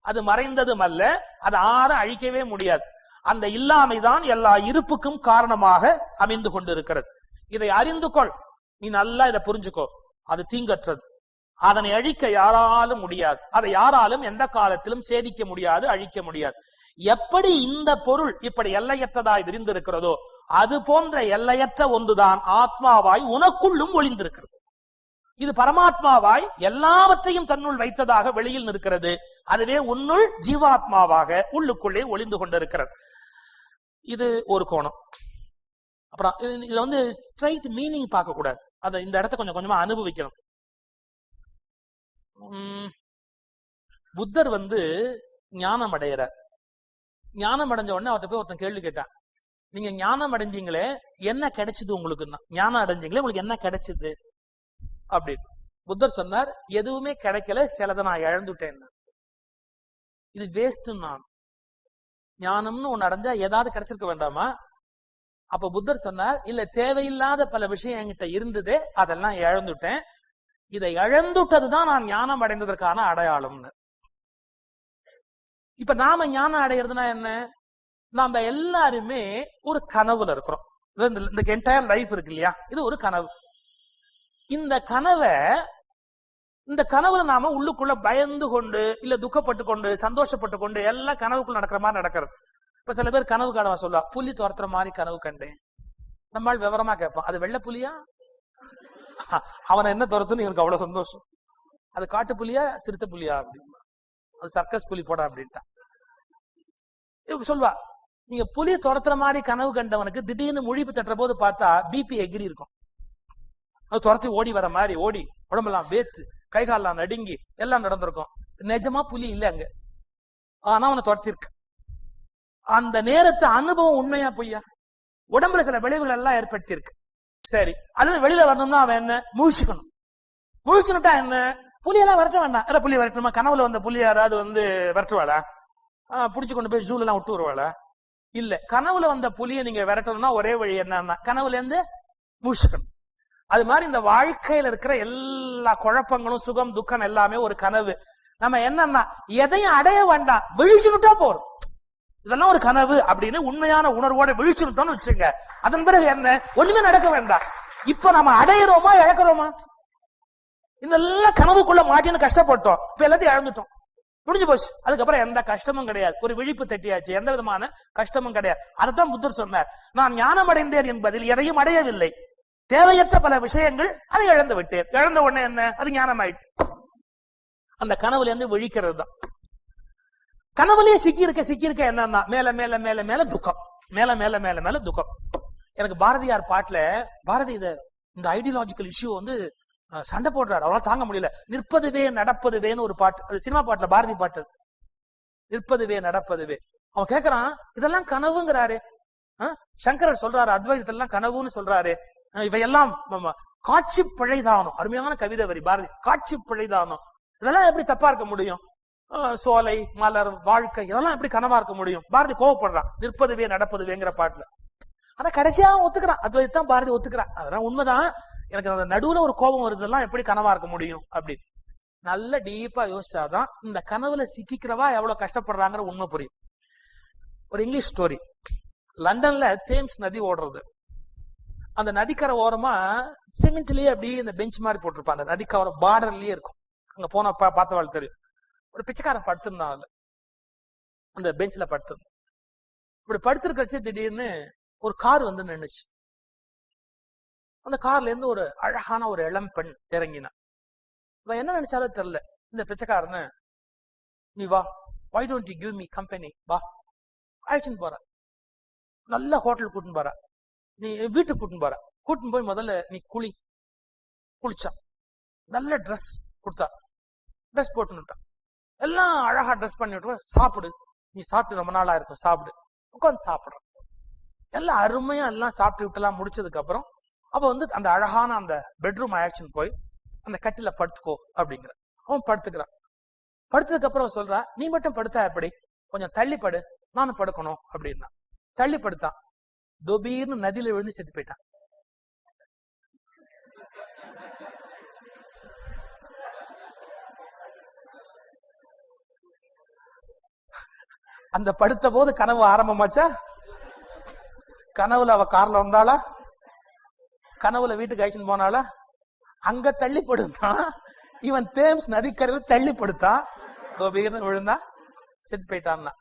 அது மறைந்ததும் அல்ல, அது ஆற அழிக்கவே முடியாது. அந்த இல்லாமைதான் எல்லா இருப்புக்கும் காரணமாக அமைந்து கொண்டிருக்கிறது. இதை அறிந்து கொள், நீ நல்லா இதை புரிஞ்சுக்கோ. அது தீங்கற்றது, அதனை அழிக்க யாராலும் முடியாது, அதை யாராலும் எந்த காலத்திலும் சேதிக்க முடியாது, அழிக்க முடியாது. எப்படி இந்த பொருள் இப்படி எல்லையற்றதாய் விரிந்திருக்கிறதோ அது போன்ற எல்லையற்ற ஒன்றுதான் ஆத்மாவாய் உனக்குள்ளும் ஒளிந்திருக்கிறது. இது பரமாத்மாவாய் எல்லாவற்றையும் தன்னுள் வைத்ததாக வெளியில் நிற்கிறது. அதுவே உன்னுள் ஜீவாத்மாவாக உள்ளுக்குள்ளே ஒளிந்து கொண்டிருக்கிறது. இது ஒரு கோணம். அப்புறம் இதுல ஸ்ட்ரைட் மீனிங் பார்க்க கூடாது, அதை இந்த இடத்த கொஞ்சம் கொஞ்சமா அனுபவிக்கணும். புத்தர் ஞானம் அடையிறார். ஞானம் அடைஞ்ச உடனே அவர்கிட்ட போய் ஒருத்தன் கேள்வி கேட்டான், நீங்க ஞானம் அடைஞ்சீங்களே என்ன கிடைச்சது உங்களுக்கு? ஞானம் அடைஞ்சீங்களே உங்களுக்கு என்ன கிடைச்சது அப்படின்னு. புத்தர் சொன்னார், எதுவுமே கிடைக்கல, சிலதை நான் இழந்துட்டேன். இது வேஸ்ட். நான் ஞானம்னு ஒண்ணு அடைஞ்சா ஏதாவது கிடைச்சிருக்க வேண்டாமா? அப்ப புத்தர் சொன்னார், இல்ல, தேவையில்லாத பல விஷயம் என்கிட்ட இருந்ததே, அதெல்லாம் இழந்துட்டேன். இதை இழந்துட்டதுதான் நான் ஞானம் அடைந்ததற்கான அடையாளம்னு. இப்ப நாம ஞானம் அடைகிறதுனா என்ன? நாம எல்லாருமே ஒரு கனவுல இருக்கிறோம். இந்த என்டையர் லைஃப் இருக்கு இல்லையா, இது ஒரு கனவு. இந்த கனவுல நாம உள்ளுக்குள்ள பயந்து கொண்டு, இல்ல துக்கப்பட்டு கொண்டு, சந்தோஷப்பட்டு கொண்டு, எல்லாம் கனவுக்குள்ள நடக்கிற மாதிரி நடக்கிறது. இப்ப சில பேர் கனவு காணவா சொல்லுவா, புலி துரத்துற மாதிரி கனவு கண்டேன். நம்மால் விவரமா கேட்பான், அது வெள்ளை புலியா? அவனை என்ன துரத்துன்னு எனக்கு அவ்வளவு சந்தோஷம். அது காட்டு புலியா சிறுத்தை புலியா அப்படின்னா, அது சர்க்கஸ் புலி போடா அப்படின்ட்டான். சொல்வா, நீங்க புலியை துரத்துற மாதிரி கனவு கண்டவனுக்கு திடீர்னு முழிப்பு தட்டுற போது பார்த்தா பிபி எகிரி இருக்கும். அது துரத்தி ஓடி வர மாதிரி ஓடி உடம்பெல்லாம் வேத்து, கைகாலெல்லாம் நடுங்கி எல்லாம் நடந்திருக்கும். நிஜமா புலி இல்ல அங்க, ஆனா அவனை துரத்தி இருக்கு. அந்த நேரத்து அனுபவம் உண்மையா பொய்யா? உடம்புல சில விளைவுகள் எல்லாம் ஏற்படுத்தி இருக்கு. சரி, அல்லது வெளியில வரணும்னா அவன் என்ன முழிச்சுக்கணும். முழிச்சுட்டா என்ன, புலியெல்லாம் விரட்ட வேண்டாம். இல்ல, புலி விரட்டணுமா? கனவுல வந்த புலி யாராவது விரட்டுவாளா? புடிச்சு கொண்டு போய் ஜூல எல்லாம் விட்டு வருவாளா? இல்ல. கனவுல வந்த புலியை நீங்க விரட்டணும்னா ஒரே வழி என்னன்னா, கனவுல இருந்து முழிச்சுக்கணும். அது மாதிரி இந்த வாழ்க்கையில இருக்கிற எல்லா குழப்பங்களும், சுகம் துக்கம் எல்லாமே ஒரு கனவு. நம்ம என்னன்னா எதையும் அடைய வேண்டாம், விழிச்சுட்டா போறோம். இதெல்லாம் ஒரு கனவு அப்படின்னு உண்மையான உணர்வோட விழிச்சுட்டோம்னு வச்சுங்க. அதன் பிறகு என்ன, ஒண்ணுமே நடக்க வேண்டாம். இப்ப நம்ம அடையிறோமா இழக்கிறோமா? இதெல்லாம் கனவுக்குள்ள மாட்டின்னு கஷ்டப்பட்டோம், இப்ப எல்லாத்தையும் இழந்துட்டோம், முடிஞ்சு போச்சு. அதுக்கப்புறம் எந்த கஷ்டமும் கிடையாது, ஒரு விழிப்பு தட்டியாச்சு, எந்த விதமான கஷ்டமும் கிடையாது. அதைத்தான் புத்தர் சொன்னார், நான் ஞானம் அடைந்தேன் என்பதில் எதையும் அடையவில்லை, தேவையற்ற பல விஷயங்கள் அதை இழந்து விட்டேன். இழந்த உடனே என்ன, அது ஞானம் ஆயிடுச்சு. அந்த கனவுல இருந்து விழிக்கிறது தான். கனவுலயே சிக்கி இருக்க என்னன்னா மேல மேல மேல மேல துக்கம், மேல மேல மேல மேல துக்கம். எனக்கு பாரதியார் பாட்டுல, பாரதி இந்த ஐடியாலஜிக்கல் இஷ்யூ சண்டை போடுறாரு, அவரால் தாங்க முடியல. நிற்பதுவே நடப்பதுவேன்னு ஒரு பாட்டு, அது சினிமா பாட்டுல பாரதி பாட்டு. நிற்பதுவே நடப்பதுவே. அவன் கேட்கறான், இதெல்லாம் கனவுங்கிறாரு. சங்கரர் சொல்றாரு, அத்வைதத்தெல்லாம் கனவுன்னு சொல்றாரு. இவையெல்லாம் காட்சி பிழைதானோ. அருமையான கவிதை வரி பாரதி, காட்சி பிழைதானோ. இதெல்லாம் எப்படி தப்பா இருக்க முடியும்? சோலை, மலர், வாழ்க்கை, இதெல்லாம் எப்படி கனவா இருக்க முடியும்? பாரதி கோவப்படுறான் நிற்பதுவே நடப்பதுவேங்கிற பாட்டுல. ஆனா கடைசியா ஒத்துக்கிறான், அத்வைதான் பாரதி ஒத்துக்கிறான், அதெல்லாம் உண்மைதான். எனக்கு அந்த நடுவுல ஒரு கோபம் வருதெல்லாம் எப்படி கனவா இருக்க முடியும் அப்படின்னு நல்ல டீப்பா யோசிச்சாதான் இந்த கனவுல சிக்கிக்கிறவா எவ்வளவு கஷ்டப்படுறாங்கிற உண்மை புரியும். ஒரு இங்கிலீஷ் ஸ்டோரி. லண்டன்ல தேம்ஸ் நதி ஓடுறது. அந்த நதிக்கரை ஓரமா சிமெண்ட்லயே அப்படியே இந்த பெஞ்ச் மாதிரி போட்டிருப்பான், அந்த நதிக்கரை பார்டர்லயே இருக்கும். அங்க போன பார்த்தவாள் தெரியும். ஒரு பிச்சைக்காரன் படுத்திருந்தான், அதுல அந்த பெஞ்ச்ல படுத்திருந்தான். இப்படி படுத்திருக்கச்சு திடீர்னு ஒரு கார் நின்னுச்சு. அந்த கார்ல இருந்து ஒரு அழகான ஒரு இளம் பெண் இறங்கினா. இவன் என்ன நினைச்சாலும் தெரியல, இந்த பிச்சைக்காரன்னு, நீ வா, why don't you give me company, வா, அழைச்சுன்னு போற. நல்ல ஹோட்டல் கூட்டின்னு போற, நீ வீட்டுக்கு கூட்டின்னு போற. கூட்டின்னு போய் முதல்ல நீ குளிச்சா, நல்ல ட்ரெஸ் கொடுத்தா, ட்ரெஸ் போட்டுட்டா, எல்லாம் அழகா ட்ரெஸ் பண்ணி விட்டு, சாப்பிடு, நீ சாப்பிட்டு ரொம்ப நாளா இருக்கும், சாப்பிடு, உட்காந்து சாப்பிடுற. எல்லாம் அருமையா எல்லாம் சாப்பிட்டு விட்டு எல்லாம் முடிச்சதுக்கு அப்புறம் அப்ப வந்து அந்த அழகான அந்த பெட்ரூம் ஆக்ஷன் போய் அந்த கட்டில படுத்துக்கோ அப்படிங்கிற. அவன் படுத்துக்கிறான். படுத்ததுக்கு அப்புறம் சொல்றா, நீ மட்டும் படுத்தா எப்படி, கொஞ்சம் தள்ளி படு, நானும் படுக்கணும் அப்படின்னா. தள்ளி படுத்தான், தொபீர்னு நதியில விழுந்து செத்து போயிட்டான். அந்த படுத்த போது கனவு ஆரம்பமாச்சா? கனவுல அவ கார்ல வந்தாளா? கனவுல வீட்டுக்கு அழைச்சுன்னு போனாளா? அங்க தள்ளி படுத்தான். இவன் தேம்ஸ் நதிக்கரையில தள்ளி படுத்தான், விழுந்தா செத்து போயிட்டான்னா.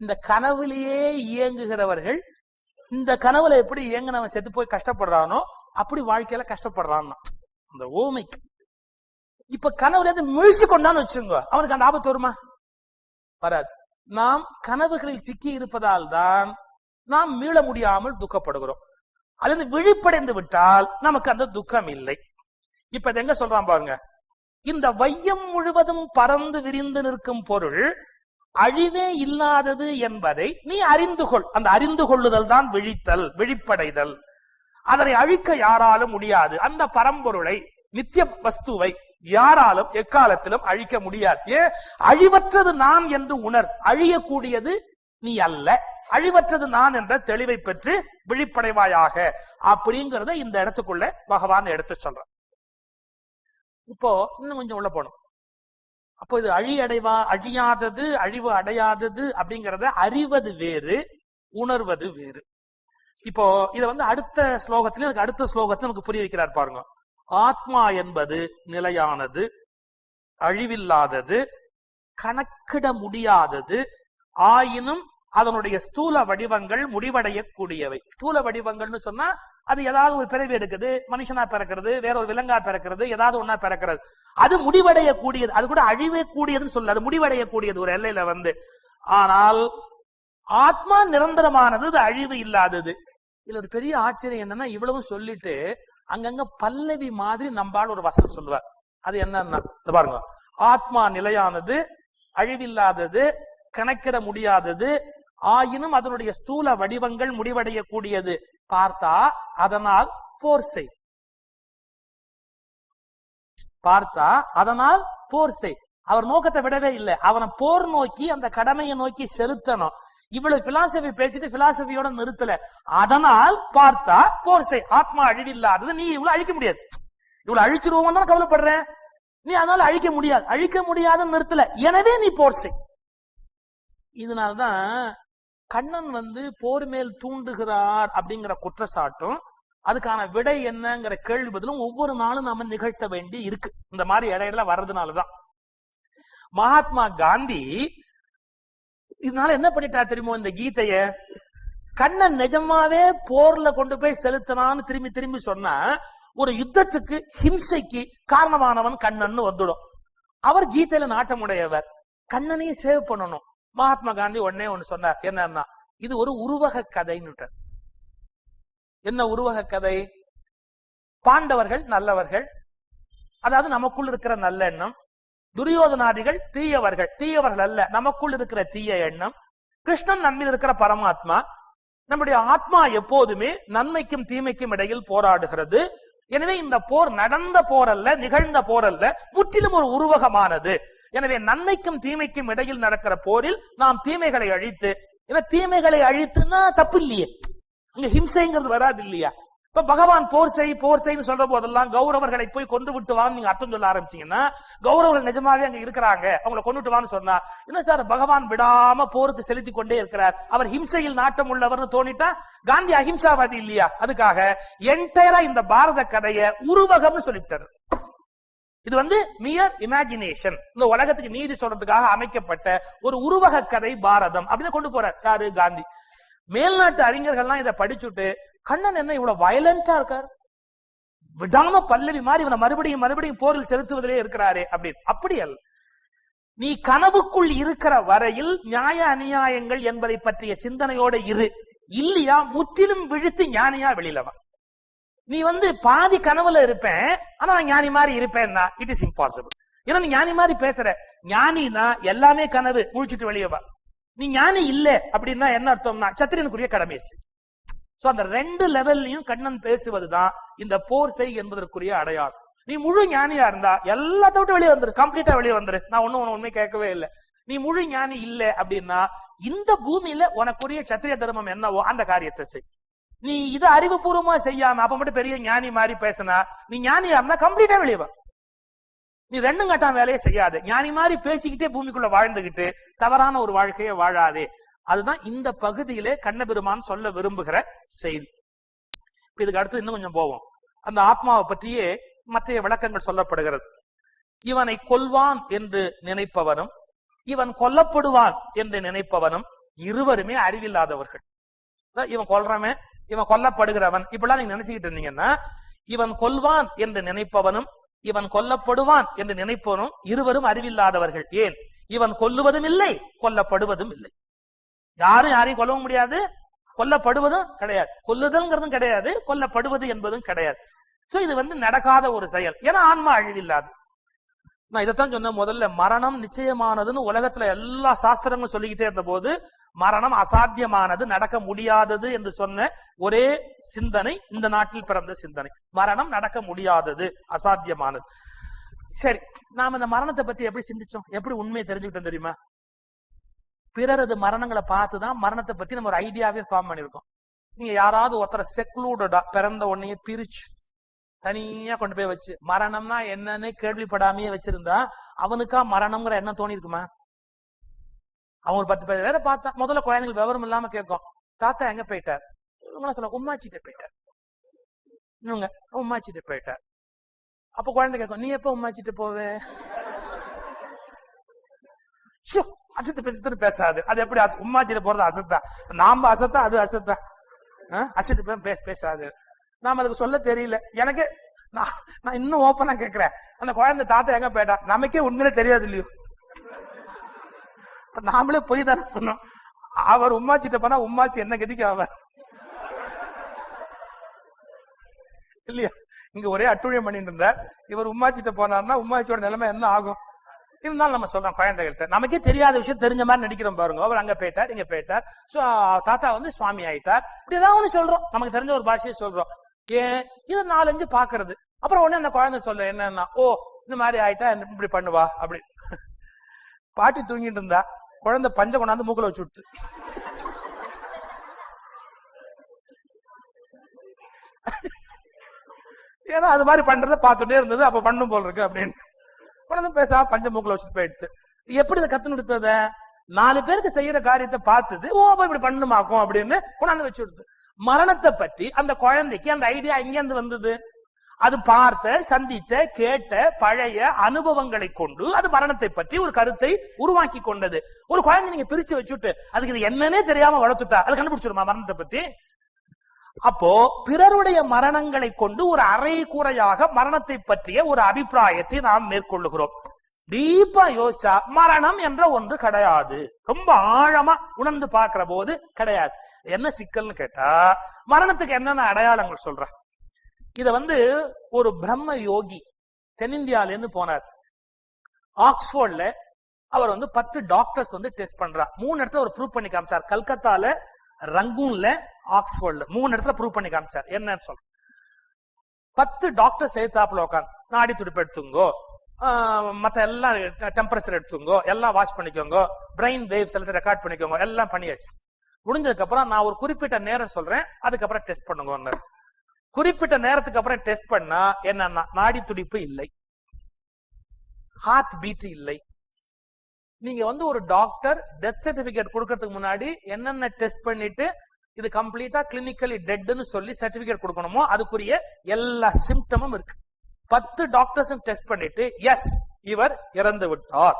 இந்த கனவுலயே இயங்குகிறவர்கள் இந்த கனவுல எப்படி இயங்குனவன் செத்து போய் கஷ்டப்படுறானோ அப்படி வாழ்க்கையில கஷ்டப்படுறான்னா அந்த ஓமைக்கு. இப்ப கனவுல இருந்து முழிச்சு கொண்டான்னு வச்சுங்க, அவனுக்கு அந்த ஆபத்து வருமா? வராது. நாம் கனவுகளில் சிக்கி இருப்பதால் தான் நாம் மீள முடியாமல் துக்கப்படுகிறோம். அல்லது விழிப்படைந்து விட்டால் நமக்கு அந்த துக்கம் இல்லை. இப்ப எங்க சொல்றான் பாருங்க, இந்த வையம் முழுவதும் பறந்து விரிந்து நிற்கும் பொருள் அழிவே இல்லாதது என்பதை நீ அறிந்து கொள். அந்த அறிந்து கொள்ளுதல் தான் விழித்தல், விழிப்படைதல். அதனை அழிக்க யாராலும் முடியாது. அந்த பரம்பொருளை, நித்திய வஸ்துவை யாராலும் எக்காலத்திலும் அழிக்க முடியாது. ஏன்? அழிவற்றது நான் என்று உணர். அழியக்கூடியது நீ அல்ல, அழிவற்றது நான் என்ற தெளிவை பெற்று விழிப்படைவாயாக அப்படிங்கறத இந்த இடத்துக்குள்ள பகவான் எடுத்து சொல்ற. இப்போ இன்னும் கொஞ்சம் உள்ள போனோம். அப்போ இது அழியாதது, அழிவு அடையாதது அப்படிங்கறத அறிவது வேறு, உணர்வது வேறு. இப்போ இத வந்து அடுத்த ஸ்லோகத்துல நமக்கு புரிய வைக்கிறார் பாருங்க. ஆத்மா என்பது நிலையானது, அழிவில்லாதது, கணக்கிட முடியாதது, ஆயினும் அதனுடைய ஸ்தூல வடிவங்கள் முடிவடையக்கூடியவை. ஸ்தூல வடிவங்கள்னு சொன்னா அது ஏதாவது ஒரு பிறவி எடுக்குது, மனுஷனா பிறக்கிறது, வேற ஒரு விலங்கா பிறக்கிறது, ஏதாவது ஒன்னா பிறக்கிறது, அது முடிவடையக்கூடியது. அது கூட அழிவே கூடியதுன்னு சொல்ல, அது முடிவடையக்கூடியது ஒரு எல்லையில வந்து. ஆனால் ஆத்மா நிரந்தரமானது, அது அழிவு இல்லாதது. இதுல ஒரு பெரிய ஆச்சரியம் என்னன்னா, இவ்வளவு சொல்லிட்டு அங்கங்க பல்லவி மாதிரி நம்பால் ஒரு வசனம் சொல்லுவார். அது என்னன்னா பாருங்க, ஆத்மா நிலையானது, அழிவில்லாதது, கணக்கிட முடியாதது, ஆயினும் அதனுடைய ஸ்தூல வடிவங்கள் முடிவடையக்கூடியது. பார்த்தா அதனால் போர் செய், அவர் நோக்கத்தை விடவே இல்லை. அவனை போர் நோக்கி, அந்த கடமையை நோக்கி செலுத்தணும். இவ்வளவு பிலாசபி பேசிட்டு பிலாசபியோட நிறுத்தல. அதனால் பார்த்தா போர் செய். ஆத்மா அழிவில்லாதது, நீ இவ்வளவு அழிக்க முடியாது. இவ்வளவு அழிச்சிருவோம் தான் கவலைப்படுறேன், நீ அதனால அழிக்க முடியாதுன்னு நிறுத்தல. எனவே நீ போர் செய். இதனால்தான் கண்ணன் வந்து போர் மேல் தூண்டுகிறார் அப்படிங்கிற குற்றச்சாட்டும் அதுக்கான விடை என்னங்கிற கேள்வி பதிலும் ஒவ்வொரு நாளும் நாம நிகழ்த்த வேண்டி இருக்கு. இந்த மாதிரி இடையில வர்றதுனாலதான் மகாத்மா காந்தி இதனால என்ன பண்ணிட்டா தெரியுமோ, இந்த கீதைய கண்ணன் நிஜமாவே போர்ல கொண்டு போய் செலுத்தினான்னு திரும்பி திரும்பி சொன்னா ஒரு யுத்தத்துக்கு, ஹிம்சைக்கு காரணமானவன் கண்ணன் வந்துடும். அவர் கீதையில நாட்டமுடையவர், கண்ணனையும் சேவ் பண்ணணும். மகாத்மா காந்தி ஒன்னே ஒண்ணு சொன்னார், என்னன்னா இது ஒரு உருவக கதைன்னு. என்ன உருவக கதை? பாண்டவர்கள் நல்லவர்கள், அதாவது நமக்குள் இருக்கிற நல்ல எண்ணம். துரியோதனாதிகள் தீயவர்கள் அல்ல, நமக்குள் இருக்கிற தீய எண்ணம். கிருஷ்ணன் நம்மில் இருக்கிற பரமாத்மா. நம்முடைய ஆத்மா எப்போதுமே நன்மைக்கும் தீமைக்கும் இடையில் போராடுகிறது. எனவே இந்த போர் நடந்த போர் அல்ல, நிகழ்ந்த போர் அல்ல, முற்றிலும் ஒரு உருவகமானது. எனவே நன்மைக்கும் தீமைக்கும் இடையில் நடக்கிற போரில் நாம் தீமைகளை அழித்து, ஏன்னா தீமைகளை அழித்துன்னா தப்பு இல்லையே, இங்க ஹிம்சைங்கிறது வராது இல்லையா? இப்ப பகவான் போர் செய்ன்னு சொல்ற போதெல்லாம் கௌரவர்களை போய் கொண்டு விட்டு வான்னு நீங்க அர்த்தம் சொல்ல ஆரம்பிச்சீங்கன்னா, கௌரவர்கள் நிஜமாவே அங்க இருக்கிறாங்க, அவங்களை கொண்டுட்டு வான்னு சொன்னா என்ன சார், பகவான் விடாம போருக்கு செலுத்தி கொண்டே இருக்கிறார், அவர் ஹிம்சையில் நாட்டம் உள்ளவர்னு தோணிட்டா காந்தி அஹிம்சாவாதி இல்லையா? அதுக்காக என்டையரா இந்த பாரத கதையை உருவகம்னு சொல்லிட்டாரு. இது வந்து மியர் இமேஜினேஷன், இந்த உலகத்துக்கு நீதி சொல்றதுக்காக அமைக்கப்பட்ட ஒரு உருவக கதை பாரதம் அப்படின்னு கொண்டு போறார் யாரு? காந்தி. மேல்நாட்டு அறிஞர்கள்லாம் இதை படிச்சுட்டு, கண்ணன் என்ன இவ்வளவு வயலண்டா இருக்காரு, விடாம பல்லவி மாதிரி இவனை மறுபடியும் போரில் செலுத்துவதிலே இருக்கிறாரே அப்படின்னு. அப்படி அல்ல, நீ கனவுக்குள் இருக்கிற வரையில் நியாய அநியாயங்கள் என்பதை பற்றிய சிந்தனையோட இரு. இல்லையா முற்றிலும் விழுத்து ஞானியா வெளியிலவா. நீ பாதி கனவுல இருப்பேன், ஆனா ஞானி மாதிரி இருப்பேன்னா இட் இஸ் இம்பாசிபிள். ஏன்னா நீ ஞானி மாதிரி பேசுற. ஞானினா எல்லாமே கனவு, முழிச்சுட்டு வெளியவா. நீ ஞானி இல்ல அப்படின்னா என்ன அர்த்தம்னா சத்திரியனுக்குரிய கடமை. சோ அந்த ரெண்டு லெவல்லையும் கண்ணன் பேசுவதுதான் இந்த போர் செய் என்பதற்குரிய அடையாளம். நீ முழு ஞானியா இருந்தா எல்லாத்த விட்டு வெளியே வந்துரு, கம்ப்ளீட்டா வெளியே வந்துரு. நான் ஒன்னும் உண்மை கேட்கவே இல்லை. நீ முழு ஞானி இல்ல அப்படின்னா இந்த பூமியில உனக்குரிய சத்திரிய தர்மம் என்னவோ அந்த காரியத்தை செய். நீ இதை அறிவுபூர்வமா செய்யாம அப்ப மட்டும் பெரிய ஞானி மாதிரி பேசினா நீ ஞானியா இருந்தா கம்ப்ளீட்டா வெளியே வா. நீ ரெண்டும் கட்டாம வேலையை செய்யாது. ஞானி மாதிரி பேசிக்கிட்டே பூமிக்குள்ள வாழ்ந்துகிட்டு தவறான ஒரு வாழ்க்கையை வாழாதே. அதுதான் இந்த பகுதியிலே கண்ணபெருமான் சொல்ல விரும்புகிற செய்தி. இதுக்கு அடுத்து இன்னும் கொஞ்சம் போவோம். அந்த ஆத்மாவை பற்றியே மற்ற விளக்கங்கள் சொல்லப்படுகிறது. இவனை கொல்வான் என்று நினைப்பவனும் இவன் கொல்லப்படுவான் என்று நினைப்பவனும் இருவருமே அறிவில்லாதவர்கள். இவன் கொல்றவன், இவன் கொல்லப்படுகிறவன், இப்படிலாம் நீங்க நினைச்சுக்கிட்டு இருந்தீங்கன்னா இவன் கொல்வான் என்று நினைப்பவனும் இவன் கொல்லப்படுவான் என்று நினைப்பவனும் இருவரும் அறிவில்லாதவர்கள். ஏன்? இவன் கொல்லுவதும் இல்லை, கொல்லப்படுவதும் இல்லை. யாரும் யாரையும் கொல்லவும் முடியாது, கொல்லப்படுவதும் கிடையாது. கொல்லுதல்ங்கிறதும் கிடையாது, கொல்லப்படுவது என்பதும் கிடையாது. சோ இது நடக்காத ஒரு செயல். ஏன்னா ஆன்மா அழிவில்லாது. நான் இதைத்தான் சொன்ன முதல்ல, மரணம் நிச்சயமானதுன்னு உலகத்துல எல்லா சாஸ்திரங்களும் சொல்லிக்கிட்டே இருந்த போது மரணம் அசாத்தியமானது, நடக்க முடியாதது என்று சொன்ன ஒரே சிந்தனை இந்த நாட்டில் பிறந்த சிந்தனை. மரணம் நடக்க முடியாதது, அசாத்தியமானது. சரி, நாம இந்த மரணத்தை பத்தி எப்படி சிந்திச்சோம், எப்படி உண்மையை தெரிஞ்சுக்கிட்டோம் தெரியுமா? பிறரது மரணங்களை பார்த்துதான் மரணத்தை பத்தி நம்ம ஒரு ஐடியாவே ஃபார்ம் பண்ணிருக்கோம். நீங்க யாராவது ஒருத்தர செக்லூடடா பிறந்த உடனே பிரிச்சு தனியா கொண்டு போய் வச்சு மரணம்னா என்னன்னு கேள்விப்படாமையே வச்சிருந்தா அவனுக்கா மரணம்ங்கிற எண்ணம் தோணி இருக்குமா? அவன் ஒரு 10 பேர் வேற பார்த்தா முதல்ல குழந்தைகள் விவரம் இல்லாம கேட்கும், தாத்தா எங்க போயிட்டார்? இவங்க சொல்ல உம்மாச்சிட்டு போயிட்டார். இவங்க உம்மாச்சிட்டு போயிட்டார். அப்ப குழந்தை கேட்கும், நீ எப்ப உம்மாச்சிட்டு போவே? அசத்து பேசுன்னு பேசாது. அது எப்படி உம்மாச்சிட்டு போறது அசத்தா? நாம அசத்தா, அது அசத்தா? அசத்து பேசாது. நாம அதுக்கு சொல்ல தெரியல. எனக்கு நான் இன்னும் ஓப்பனா கேட்கிறேன், அந்த குழந்தை தாத்தா எங்க போயிட்டா நமக்கே உண்மையிலே தெரியாது இல்லையோ? நாமளே போய் தானே சொன்னோம். அவர் உம்மாச்சிட்ட போனா உம்மாச்சி என்ன கதிக்கு அவர் இல்லையா? இங்க ஒரே அட்டுழியம் பண்ணிட்டு இருந்தார். இவர் உம்மாச்சிட்ட போனார்னா உம்மாச்சியோட நிலைமை என்ன ஆகும்? இருந்தாலும் நம்ம சொல்றோம் குழந்தைகள்கிட்ட, நமக்கே தெரியாத விஷயம் தெரிஞ்ச மாதிரி நடிக்கிறோம் பாருங்க. அவர் அங்க போயிட்டார், இங்க போயிட்டார், தாத்தா சுவாமி ஆயிட்டார், இப்படி ஏதாவது ஒண்ணு சொல்றோம், நமக்கு தெரிஞ்ச ஒரு பாஷையை சொல்றோம். ஏன்? இது 4-5 பாக்குறது. அப்புறம் உடனே அந்த குழந்தை சொல்ல என்னன்னா, ஓ இந்த மாதிரி ஆயிட்டா இப்படி பண்ணுவா அப்படி. பாட்டி தூங்கிட்டு இருந்தா குழந்தை பஞ்ச கொண்டாந்து மூக்குல வச்சு விடுத்து. ஏன்னா அது மாதிரி பண்றத பார்த்துட்டே இருந்தது, அப்ப பண்ணும் போல் இருக்கு அப்படின்னு குழந்தை பேசா பஞ்ச மூக்குல வச்சுட்டு போயிடுத்து. எப்படி இதை கத்துன்னு எடுத்தத? 4 பேருக்கு செய்யற காரியத்தை பார்த்தது, ஓ இப்படி பண்ணுமாக்கும் அப்படின்னு கொண்டாந்து வச்சு விடுத்து. மரணத்தை பற்றி அந்த குழந்தைக்கு அந்த ஐடியா எங்கிருந்து வந்தது? அது பார்த்த, சந்தித்த, கேட்ட பழைய அனுபவங்களை கொண்டு அது மரணத்தை பற்றி ஒரு கருத்தை உருவாக்கி கொண்டது. ஒரு குழந்தை நீங்க பிரிச்சு வச்சுட்டு அதுக்கு இது என்னன்னே தெரியாம வளர்த்துட்டா அது கண்டுபிடிச்சிருமா மரணத்தை பத்தி? அப்போ பிறருடைய மரணங்களை கொண்டு ஒரு அரை கூரையாக மரணத்தை பற்றிய ஒரு அபிப்பிராயத்தை நாம் மேற்கொள்ளுகிறோம். டீப்பா யோசிச்சா மரணம் என்ற ஒன்று கிடையாது. ரொம்ப ஆழமா உணர்ந்து பார்க்கிற போது கிடையாது. என்ன சிக்கல்னு கேட்டா, மரணத்துக்கு என்னென்ன அடையாளங்கள் சொல்ற? இத ஒரு பிரம்ம யோகி தென்னிந்தியால இருந்து போனார். ஆக்ஸ்போர்ட்ல அவர் 10 டாக்டர்ஸ் டெஸ்ட் பண்றார். 3 இடத்துல அவர் ப்ரூவ் பண்ணி காமிச்சார். கல்கத்தால, ரங்கூன்ல, ஆக்ஸ்போர்ட்ல 3 இடத்துல ப்ரூவ் பண்ணி காமிச்சார். என்னன்னு சொல்ற? 10 டாக்டர்ஸ் சேர்த்தாப்புல உட்காந்து நாடி துடிப்பு எடுத்துங்கோ, மத்த எல்லாம் டெம்பரேச்சர் எடுத்துங்கோ, எல்லாம் வாஷ் பண்ணிக்கோங்க, பிரெயின் வேவ்ஸ் எல்லாம் ரெக்கார்ட் பண்ணிக்கோங்க, எல்லாம் பண்ணியாச்சு. முடிஞ்சதுக்கு அப்புறம் நான் ஒரு குறிப்பிட்ட நேரம் சொல்றேன், அதுக்கப்புறம் டெஸ்ட் பண்ணுங்க. குறிப்பிட்ட நேரத்துக்கு அப்புறம் டெஸ்ட் பண்ணா என்னன்னா நாடி துடிப்பு இல்லை, ஹார்ட் பீட் இல்லை. நீங்க ஒரு டாக்டர் டெத் சர்டிபிகேட் கொடுக்கறதுக்கு முன்னாடி என்னென்ன டெஸ்ட் பண்ணிட்டு இது கம்ப்ளீட்டா கிளினிக்கலி டெட்னு சொல்லி சர்டிபிகேட் கொடுக்கணுமோ அதுக்குரிய எல்லா சிம்டமும் இருக்கு. 10 டாக்டர்ஸும் டெஸ்ட் பண்ணிட்டு எஸ் இவர் இறந்து விட்டார்,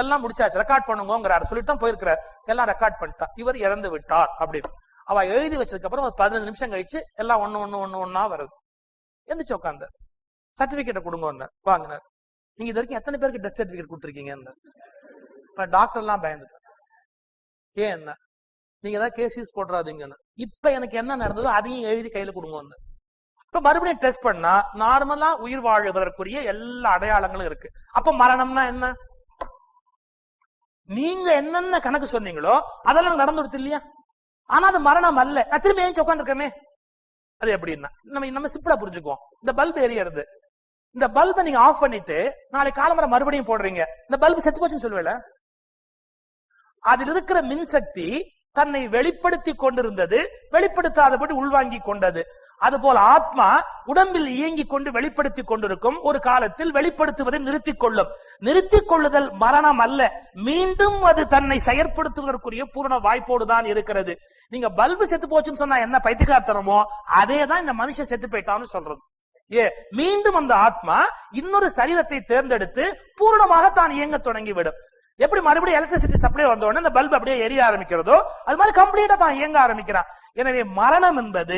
எல்லாம் முடிச்சாச்சு, ரெக்கார்ட் பண்ணுங்கிறார். சொல்லிட்டு தான் போயிருக்கிறார், எல்லாம் ரெக்கார்ட் பண்ணிட்டா இவர் இறந்து விட்டார் அப்படின்னு. அவ எழுதி வச்சதுக்கு அப்புறம் ஒரு 15 நிமிஷம் கழிச்சு எல்லாம் ஒண்ணா வருது. எந்திரிச்சு உட்காந்து சர்டிபிகேட்டை கொடுங்க வாங்கினார். நீங்க இது வரைக்கும் எத்தனை பேருக்கு டெத் சர்டிபிகேட் கொடுத்துருக்கீங்க? டாக்டர் எல்லாம் பயந்துட்டாங்க. ஏன் என்ன நீங்க ஏதாவது கேசிஸ் போட்டுறாதீங்கன்னு. இப்ப எனக்கு என்ன நடந்ததோ அதையும் எழுதி கையில கொடுங்க. இப்ப மறுபடியும் டெஸ்ட் பண்ணா நார்மலா உயிர் வாழ்வதற்குரிய எல்லா அடையாளங்களும் இருக்கு. அப்ப மரணம்னா என்ன? நீங்க என்னென்ன கணக்கு சொன்னீங்களோ அதெல்லாம் நடந்துடுது இல்லையா? ஆனா அது மரணம் அல்ல. நான் திரும்பி ஏன் உட்காந்துருக்கேனே, அது எப்படின்னா நம்ம சிம்பிளா புரிஞ்சுக்குவோம். இந்த பல்ப் எரியறது, இந்த பல்பை நீங்க ஆஃப் பண்ணிட்டு நாளைக்கு காலம்பரை மறுபடியும் போடுறீங்க, இந்த பல்பு செத்து போச்சுன்னு சொல்லுவேல? அதில் இருக்கிற மின்சக்தி தன்னை வெளிப்படுத்தி கொண்டிருந்தது, வெளிப்படுத்தாதபடி உள்வாங்கி கொண்டது. அதுபோல ஆத்மா உடம்பில் இயங்கிக் கொண்டு வெளிப்படுத்திக் கொண்டிருக்கும். ஒரு காலத்தில் வெளிப்படுத்துவதை நிறுத்திக் கொள்ளும். நிறுத்திக் கொள்ளுதல் மரணம் அல்ல, மீண்டும் அது தன்னை செயற்படுத்துவதற்குரிய பூரண வாய்ப்போடு தான் இருக்கிறது. நீங்க பல்பு செத்து போச்சுன்னு சொன்னா என்ன பைத்தியக்காரத்தனமோ அதேதான் இந்த மனுஷன் செத்து போயிட்டான்னு சொல்றது. மீண்டும் அந்த ஆத்மா இன்னொரு சரீரத்தை தேர்ந்தெடுத்து பூரணமாக தான் இயங்க தொடங்கிவிடும். எப்படி மறுபடியும் எலக்ட்ரிசிட்டி சப்ளை வந்த உடனே இந்த பல்பு அப்படியே எரிய ஆரம்பிக்கிறதோ அது மாதிரி கம்ப்ளீட்டா தான் இயங்க ஆரம்பிக்கிறான். எனவே மரணம் என்பது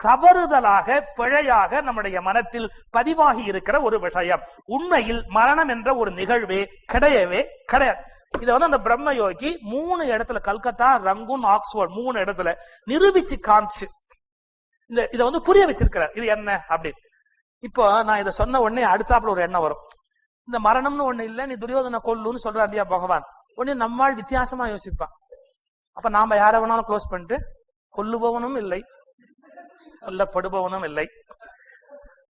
தவறுதலாக பிழையாக நம்முடைய மனத்தில் பதிவாகி இருக்கிற ஒரு விஷயம். உண்மையில் மரணம் என்ற ஒரு நிகழ்வே கிடையவே கிடையாது. இதை அந்த பிரம்ம யோகி 3 இடத்துல, கல்கத்தா, ரங்கூன், ஆக்ஸ்போர்ட் 3 இடத்துல நிரூபிச்சு காமிச்சு இதை புரிய வச்சிருக்கிறார். இது என்ன அப்படின்னு. இப்போ நான் இதை சொன்ன உடனே அடுத்தாப்புல ஒரு எண்ணம் வரும். இந்த மரணம்னு ஒண்ணு இல்ல, நீ துரியோதன கொல்லுன்னு சொல்றான் இல்லையா பகவான். உடனே நம்மால் வித்தியாசமா யோசிப்பான். அப்ப நாம யார வேணாலும் க்ளோஸ் பண்ணிட்டு கொல்லுபவனும் இல்லை, கொல்லப்படுபவனும் இல்லை.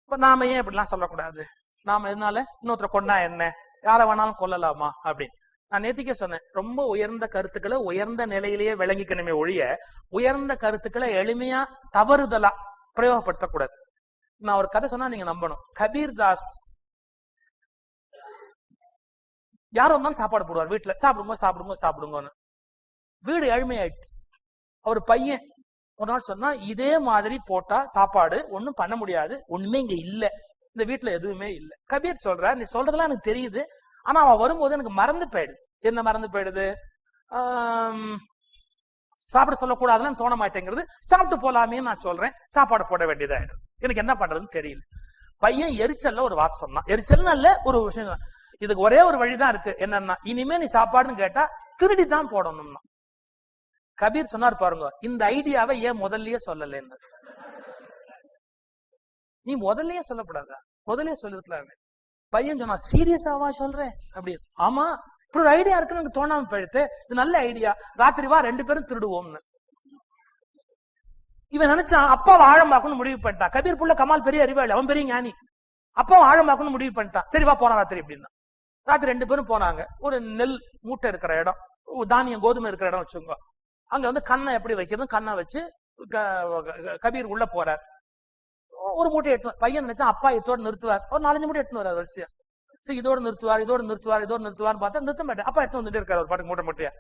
இப்ப நாம ஏன் இப்படிலாம் சொல்லக்கூடாது? நாம எதனால இன்னொருத்தர கொண்டா என்ன, யார வேணாலும் கொல்லலாமா அப்படின்னு. நான் நேத்திக்கே சொன்னேன், ரொம்ப உயர்ந்த கருத்துக்களை உயர்ந்த நிலையிலேயே விளங்கிக்கணுமே ஒழிய உயர்ந்த கருத்துக்களை எளிமையா தவறுதலா பிரயோகப்படுத்தக்கூடாது. நான் ஒரு கதை சொன்னா நீங்க நம்பணும். கபீர் தாஸ் யாரும் வந்தாலும் சாப்பாடு போடுவார் வீட்டுல, சாப்பிடுங்க சாப்பிடுங்க சாப்பிடுங்கன்னு. வீடு ஏழ்மையாயிடுச்சு. அவர் பையன் ஒரு நாள் சொன்னா, இதே மாதிரி போட்டா சாப்பாடு ஒண்ணும் பண்ண முடியாது, ஒண்ணுமே இங்க இல்ல, இந்த வீட்டுல எதுவுமே இல்ல. கபீர் சொல்ற, நீ சொல்றதெல்லாம் எனக்கு தெரியுது, ஆனா அவன் வரும்போது எனக்கு மறந்து போயிடுது. என்ன மறந்து போயிடுது? சாப்பிட சொல்லக்கூடாதுன்னு தோண மாட்டேங்கிறது. சாப்பிட்டு போலாமே நான் சொல்றேன், சாப்பாடு போட வேண்டியதாயிடும். எனக்கு என்ன பண்றதுன்னு தெரியல. பையன் எரிச்சல்ல ஒரு வார்த்தை சொன்னான். எரிச்சல் இல்ல, ஒரு விஷயம். இதுக்கு ஒரே ஒரு வழிதான் இருக்கு. என்னன்னா, இனிமே நீ சாப்பாடுன்னு கேட்டா திருடி தான் போடணும்னா. கபீர் சொன்னார் பாருங்க, இந்த ஐடியாவை ஏன் முதல்லயே சொல்லலன்னு. நீ முதல்லயே சொல்லப்படாதா? முதல்லயே சொல்லிருக்கலாம். பையன் சொன்னா, சீரியஸாவா சொல்றேன் அப்படின்னு. ஆமா, இப்படி ஒரு ஐடியா இருக்குன்னு எனக்கு தோணாம போயிடுத்து. இது நல்ல ஐடியா, ராத்திரி வா 2 பேரும் திருடுவோம்னு. இவன் நினைச்சான் அப்பாவை ஆழமாக்கணும்னு முடிவு பண்ணிட்டான். கபீர் புள்ள கமால் பெரிய அறிவாளி, அவன் பெரிய ஞானி. அப்பாவை ஆழமாக்கணும்னு முடிவு பண்ணிட்டான். சரி வா போறான் ராத்திரி அப்படின்னா. ராத்திரி 2 பேரும் போனாங்க. ஒரு நெல் மூட்டை இருக்கிற இடம், தானியம் கோதுமை இருக்கிற இடம் வச்சுங்க. அங்க கண்ணை எப்படி வைக்கிறது, கண்ணை வச்சு கபீர் உள்ள போறார். ஒரு மூட்டை எடுத்து, பையன் நினைச்சா அப்பா இதோட நிறுத்துவார், ஒரு 4-5 மூட்டை எடுத்துன்னு வர்றாரு வரிசையா. சரி இதோட நிறுத்துவார், இதோட நிறுத்துவார், இதோட நிறுத்துவார்னு பார்த்தா நிறுத்த மாட்டேன். அப்பா எடுத்து வந்துட்டே இருக்காரு ஒரு பாட்டு மூட்டை மூட்டையா.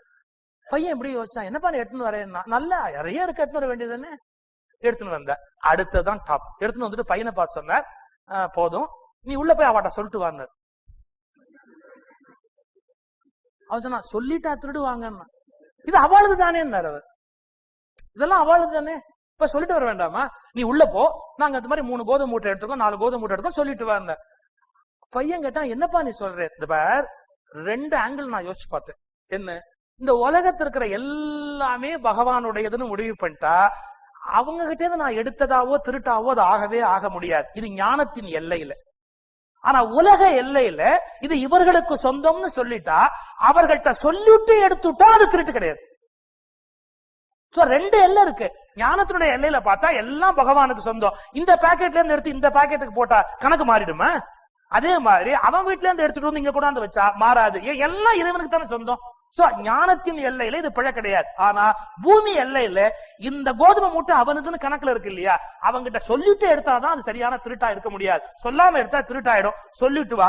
பையன் எப்படி யோசிச்சான், என்னப்பா எடுத்துன்னு வரேன்னா, நல்லா நிறைய இருக்கு, எடுத்துன்னு வர வேண்டியதுன்னு எடுத்துன்னு வந்த. அடுத்ததான் டாப். எடுத்துன்னு வந்துட்டு பையனை பார்த்து சொன்னார், போதும் நீ உள்ள போய் அவட்ட சொல்லிட்டு வாங்க. அவன் சொன்னா, சொல்லிட்டா திருடுவாங்கன்னா, இது அவளுக்கு தானே, இதெல்லாம் அவளுக்கு தானே, இப்ப சொல்லிட்டு வர வேண்டாமா, நீ உள்ள போ, நாங்க அந்த மாதிரி 3 கோதுமை மூட்டை எடுத்துக்கோ, 4 கோதுமை மூட்டை எடுத்துக்கோ, சொல்லிட்டு வந்த. பையன் கேட்டான், என்னப்பா நீ சொல்ற? இந்த பார், 2 ஆங்கிள் நான் யோசிச்சு பார்த்தேன். என்ன, இந்த உலகத்துல இருக்கிற எல்லாமே பகவானுடையதுன்னு முடிவு பண்ணிட்டா அவங்க கிட்டே நான் எடுத்ததாவோ திருட்டாவோ அது ஆகவே ஆக முடியாது. இது ஞானத்தின் எல்லையில. ஆனா உலக எல்லையில இது இவர்களுக்கு சொந்தம்னு சொல்லிட்டா, அவர்கள்ட்ட சொல்லிட்டு எடுத்துட்டா அது திருட்டு கிடையாது. 2 எல்லை இருக்கு. ஞானத்தினுடைய எல்லையில பார்த்தா எல்லாம் பகவானுக்கு சொந்தம். இந்த பாக்கெட்ல இருந்து எடுத்து இந்த பாக்கெட்டுக்கு போட்டா கணக்கு மாறிடுமா? அதே மாதிரி அவன் வீட்டுல இருந்து எடுத்துட்டு வந்து இங்க கொண்டாந்து வச்சா மாறாது. எல்லாம் இறைவனுக்கு தானே சொந்தம். சோ ஞானத்தின் எல்லையில இது பிழை கிடையாது. ஆனா பூமி எல்லையில இந்த கோதுமை மூட்டை அவனுக்குன்னு கணக்குல இருக்கு இல்லையா, அவங்கிட்ட சொல்லிட்டு எடுத்தாதான் அது சரியான திருட்டா இருக்க முடியாது. சொல்லாம எடுத்தா திருட்டாயிடும். சொல்லிட்டு வா.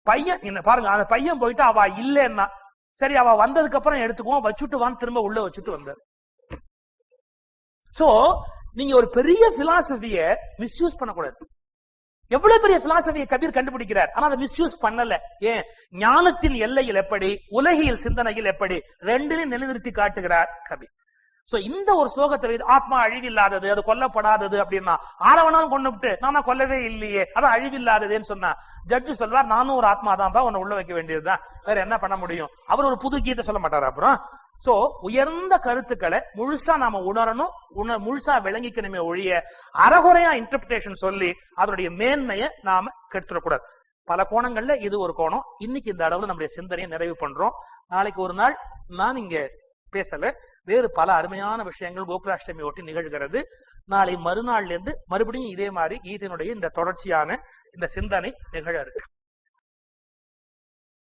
பையன் என்ன பாருங்க, அந்த பையன் போயிட்டு அவ இல்லன்னா சரி, அவ வந்ததுக்கு அப்புறம் எடுத்துக்குவோம், வச்சுட்டு வான்னு திரும்ப உள்ள வச்சுட்டு வந்தார். சோ நீங்க ஒரு பெரிய பிலாசபிய மிஸ்யூஸ் பண்ணக்கூடாது. எவ்வளவு பெரிய பிலாசபியை கபீர் கண்டுபிடிக்கிறார், ஆனா அதை மிஸ்யூஸ் பண்ணல. ஏன்? ஞானத்தின் எல்லையில் எப்படி, உலகியல் சிந்தனையில் எப்படி, 2லையும் நிலைநிறுத்தி காட்டுகிறார் கபீர். சோ இந்த ஒரு ஸ்லோகத்தை ஆத்மா அழிவில்லாதது, அது கொல்லப்படாதது அப்படின்னா ஆரவனாலும் கொண்டு விட்டு நான் கொல்லவே இல்லையே, அது அழிவில்லாததுன்னு சொன்னா ஜட்ஜு சொல்வார் நானும் ஒரு ஆத்மா தான், உன்னை உள்ள வைக்க வேண்டியதுதான், வேற என்ன பண்ண முடியும். அவர் ஒரு புது கீதை சொல்ல மாட்டாரு. அப்புறம் சோ உயர்ந்த கருத்துக்களை முழுசா நாம உணரணும், முழுசா விளங்கிக்கணுமே ஒழிய அறகுறையா இன்டர்பிரேஷன் சொல்லி அதனுடைய மேன்மையை நாம கெடுத்துடக்கூடாது. பல கோணங்கள்ல இது ஒரு கோணம். இன்னைக்கு இந்த அளவுல நம்முடைய சிந்தனையை நிறைவு பண்றோம். நாளைக்கு ஒரு நாள் நான் இங்க பேசல, வேறு பல அருமையான விஷயங்கள் கோகுலாஷ்டமி ஒட்டி நிகழ்கிறது. நாளை மறுநாள்ல இருந்து மறுபடியும் இதே மாதிரி கீதையினுடைய இந்த தொடர்ச்சியான இந்த சிந்தனை நிகழ இருக்கு.